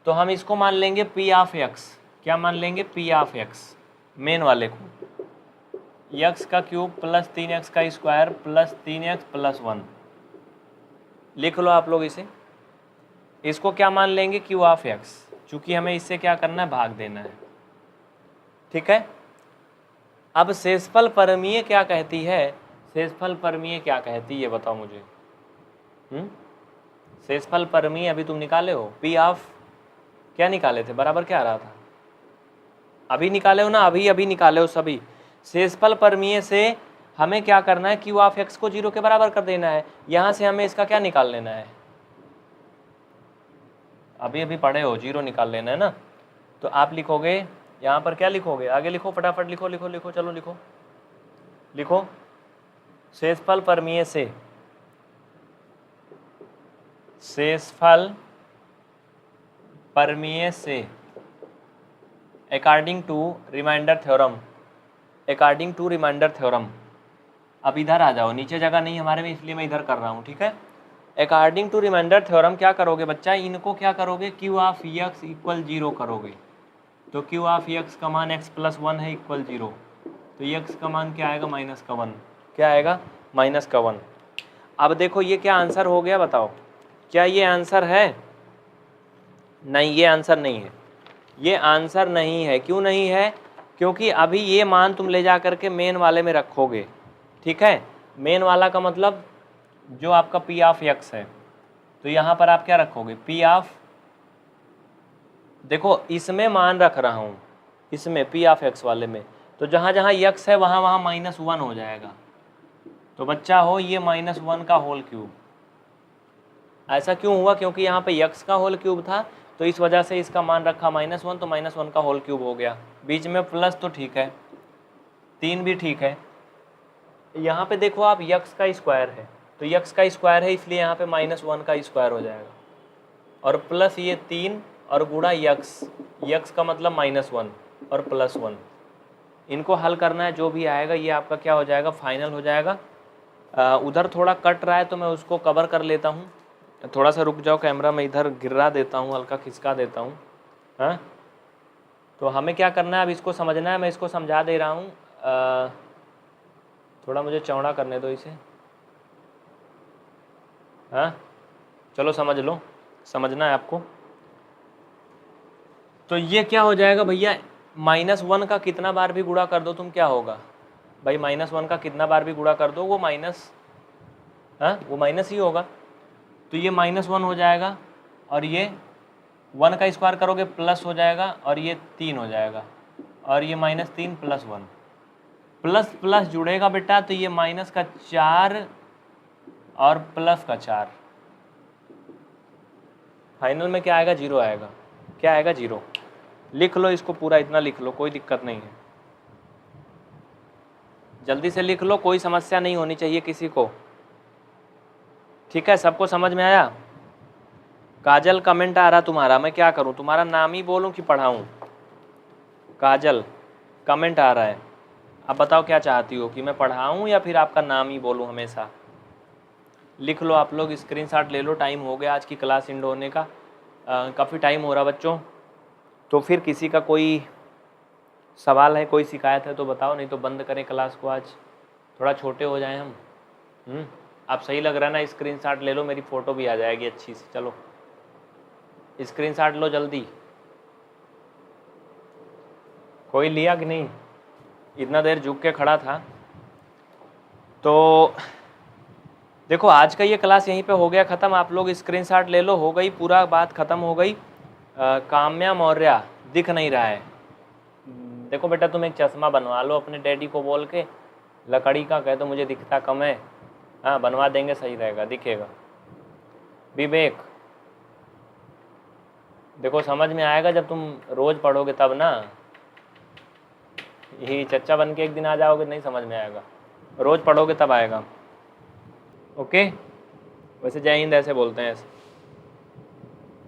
तो हम इसको मान लेंगे p ऑफ x, क्या मान लेंगे, p ऑफ x, मेन वाले को, x का क्यूब प्लस 3x का स्क्वायर प्लस 3x प्लस 1, लिख लो आप लोग इसे। इसको क्या मान लेंगे, q ऑफ x, चूंकि हमें इससे क्या करना है, भाग देना है, ठीक है। अब शेषफल प्रमेय क्या कहती है, शेषफल प्रमेय क्या कहती है ये बताओ मुझे। शेषफल प्रमेय अभी तुम निकाले हो, p ऑफ क्या निकाले थे, बराबर क्या आ रहा था, अभी निकाले हो ना, अभी निकाले हो सभी। शेषफल प्रमेय से हमें क्या करना है, q ऑफ x को 0 के बराबर कर देना है। यहाँ से हमें इसका क्या निकाल लेना है, अभी पढ़े हो, 0 निकाल लेना है ना। तो आप लिखोगे यहाँ पर, क्या लिखोगे, आगे लिखो, फटाफट लिखो लिखो लिखो, चलो लिखो लिखो। शेषफल प्रमेय से, शेषफल प्रमेय से according to remainder theorem, according to remainder theorem. अब इधर आ जाओ, नीचे जगह नहीं हमारे में, इसलिए मैं इधर कर रहा हूँ, ठीक है। अकॉर्डिंग टू रिमाइंडर थ्योरम क्या करोगे बच्चा, इनको क्या करोगे, q ऑफ x इक्वल 0 करोगे। तो q ऑफ x का मान x+1 है इक्वल 0, तो x का मान क्या आएगा, -1, क्या आएगा, -1। अब देखो ये क्या आंसर हो गया, बताओ क्या ये आंसर है, नहीं ये आंसर नहीं है, ये आंसर नहीं है। क्यों नहीं है, क्योंकि अभी ये मान तुम ले जा करके मेन वाले में रखोगे, ठीक है। मेन वाला का मतलब जो आपका p ऑफ x है, तो यहाँ पर आप क्या रखोगे, p ऑफ, देखो इसमें मान रख रहा हूँ, इसमें p ऑफ x वाले में, तो जहाँ जहाँ x है वहाँ वहाँ -1 हो जाएगा। तो बच्चा हो ये -1 का होल क्यूब, ऐसा क्यों हुआ, क्योंकि यहाँ पे x का होल क्यूब था, तो इस वजह से इसका मान रखा -1, तो -1 का होल क्यूब हो गया। बीच में प्लस तो ठीक है, 3 भी ठीक है। यहाँ पे देखो आप x का स्क्वायर है, तो x का स्क्वायर है इसलिए यहाँ पे -1 का स्क्वायर हो जाएगा, और प्लस ये 3 और गुणा x का मतलब -1 और +1। इनको हल करना है, जो भी आएगा ये आपका क्या हो जाएगा, फाइनल हो जाएगा। उधर थोड़ा कट रहा है तो मैं उसको कवर कर लेता हूँ, थोड़ा सा रुक जाओ, कैमरा में इधर गिरा देता हूँ, हल्का खिसका देता हूँ। हाँ, तो हमें क्या करना है, अब इसको समझना है, मैं इसको समझा दे रहा हूँ। थोड़ा मुझे चौड़ा करने दो इसे। हाँ चलो समझ लो, समझना है आपको। तो ये क्या हो जाएगा भैया, -1 का कितना बार भी गुणा कर दो तुम, क्या होगा भाई, -1 का कितना बार भी गुणा कर दो वो माइनस, हाँ वो माइनस ही होगा। तो ये -1 हो जाएगा, और ये 1 का स्क्वायर करोगे प्लस हो जाएगा, और ये 3 हो जाएगा, और ये -3 + 1, प्लस प्लस जुड़ेगा बेटा, तो ये -4 और +4, फाइनल में क्या आएगा, 0 आएगा। क्या आएगा, 0। लिख लो इसको पूरा, इतना लिख लो, कोई दिक्कत नहीं है, जल्दी से लिख लो, कोई समस्या नहीं होनी चाहिए किसी को, ठीक है। सबको समझ में आया। काजल कमेंट आ रहा तुम्हारा, मैं क्या करूं, तुम्हारा नाम ही बोलूं कि पढ़ाऊं। काजल कमेंट आ रहा है, अब बताओ क्या चाहती हो, कि मैं पढ़ाऊं या फिर आपका नाम ही बोलूं हमेशा। लिख लो आप लोग, स्क्रीनशॉट ले लो, टाइम हो गया आज की क्लास एंड होने का, काफ़ी टाइम हो रहा बच्चों। तो फिर किसी का कोई सवाल है, कोई शिकायत है तो बताओ, नहीं तो बंद करें क्लास को आज। थोड़ा छोटे हो जाएं हम। आप सही लग रहा है ना, स्क्रीनशॉट ले लो, मेरी फ़ोटो भी आ जाएगी अच्छी सी। चलो स्क्रीनशॉट लो जल्दी। कोई लिया कि नहीं? इतना देर झुक के खड़ा था। तो देखो आज का ये क्लास यहीं पे हो गया ख़त्म। आप लोग स्क्रीनशॉट ले लो, हो गई पूरा, बात ख़त्म हो गई। काम्या मौर्य दिख नहीं रहा है। देखो बेटा तुम एक चश्मा बनवा लो अपने डैडी को बोल के, लकड़ी का कह दो मुझे दिखता कम है। हाँ बनवा देंगे, सही रहेगा, दिखेगा। विवेक देखो समझ में आएगा जब तुम रोज़ पढ़ोगे तब ना। यही चच्चा बन के एक दिन आ जाओगे नहीं समझ में आएगा, रोज़ पढ़ोगे तब आएगा। ओके, वैसे जय हिंद ऐसे बोलते हैं ऐसे।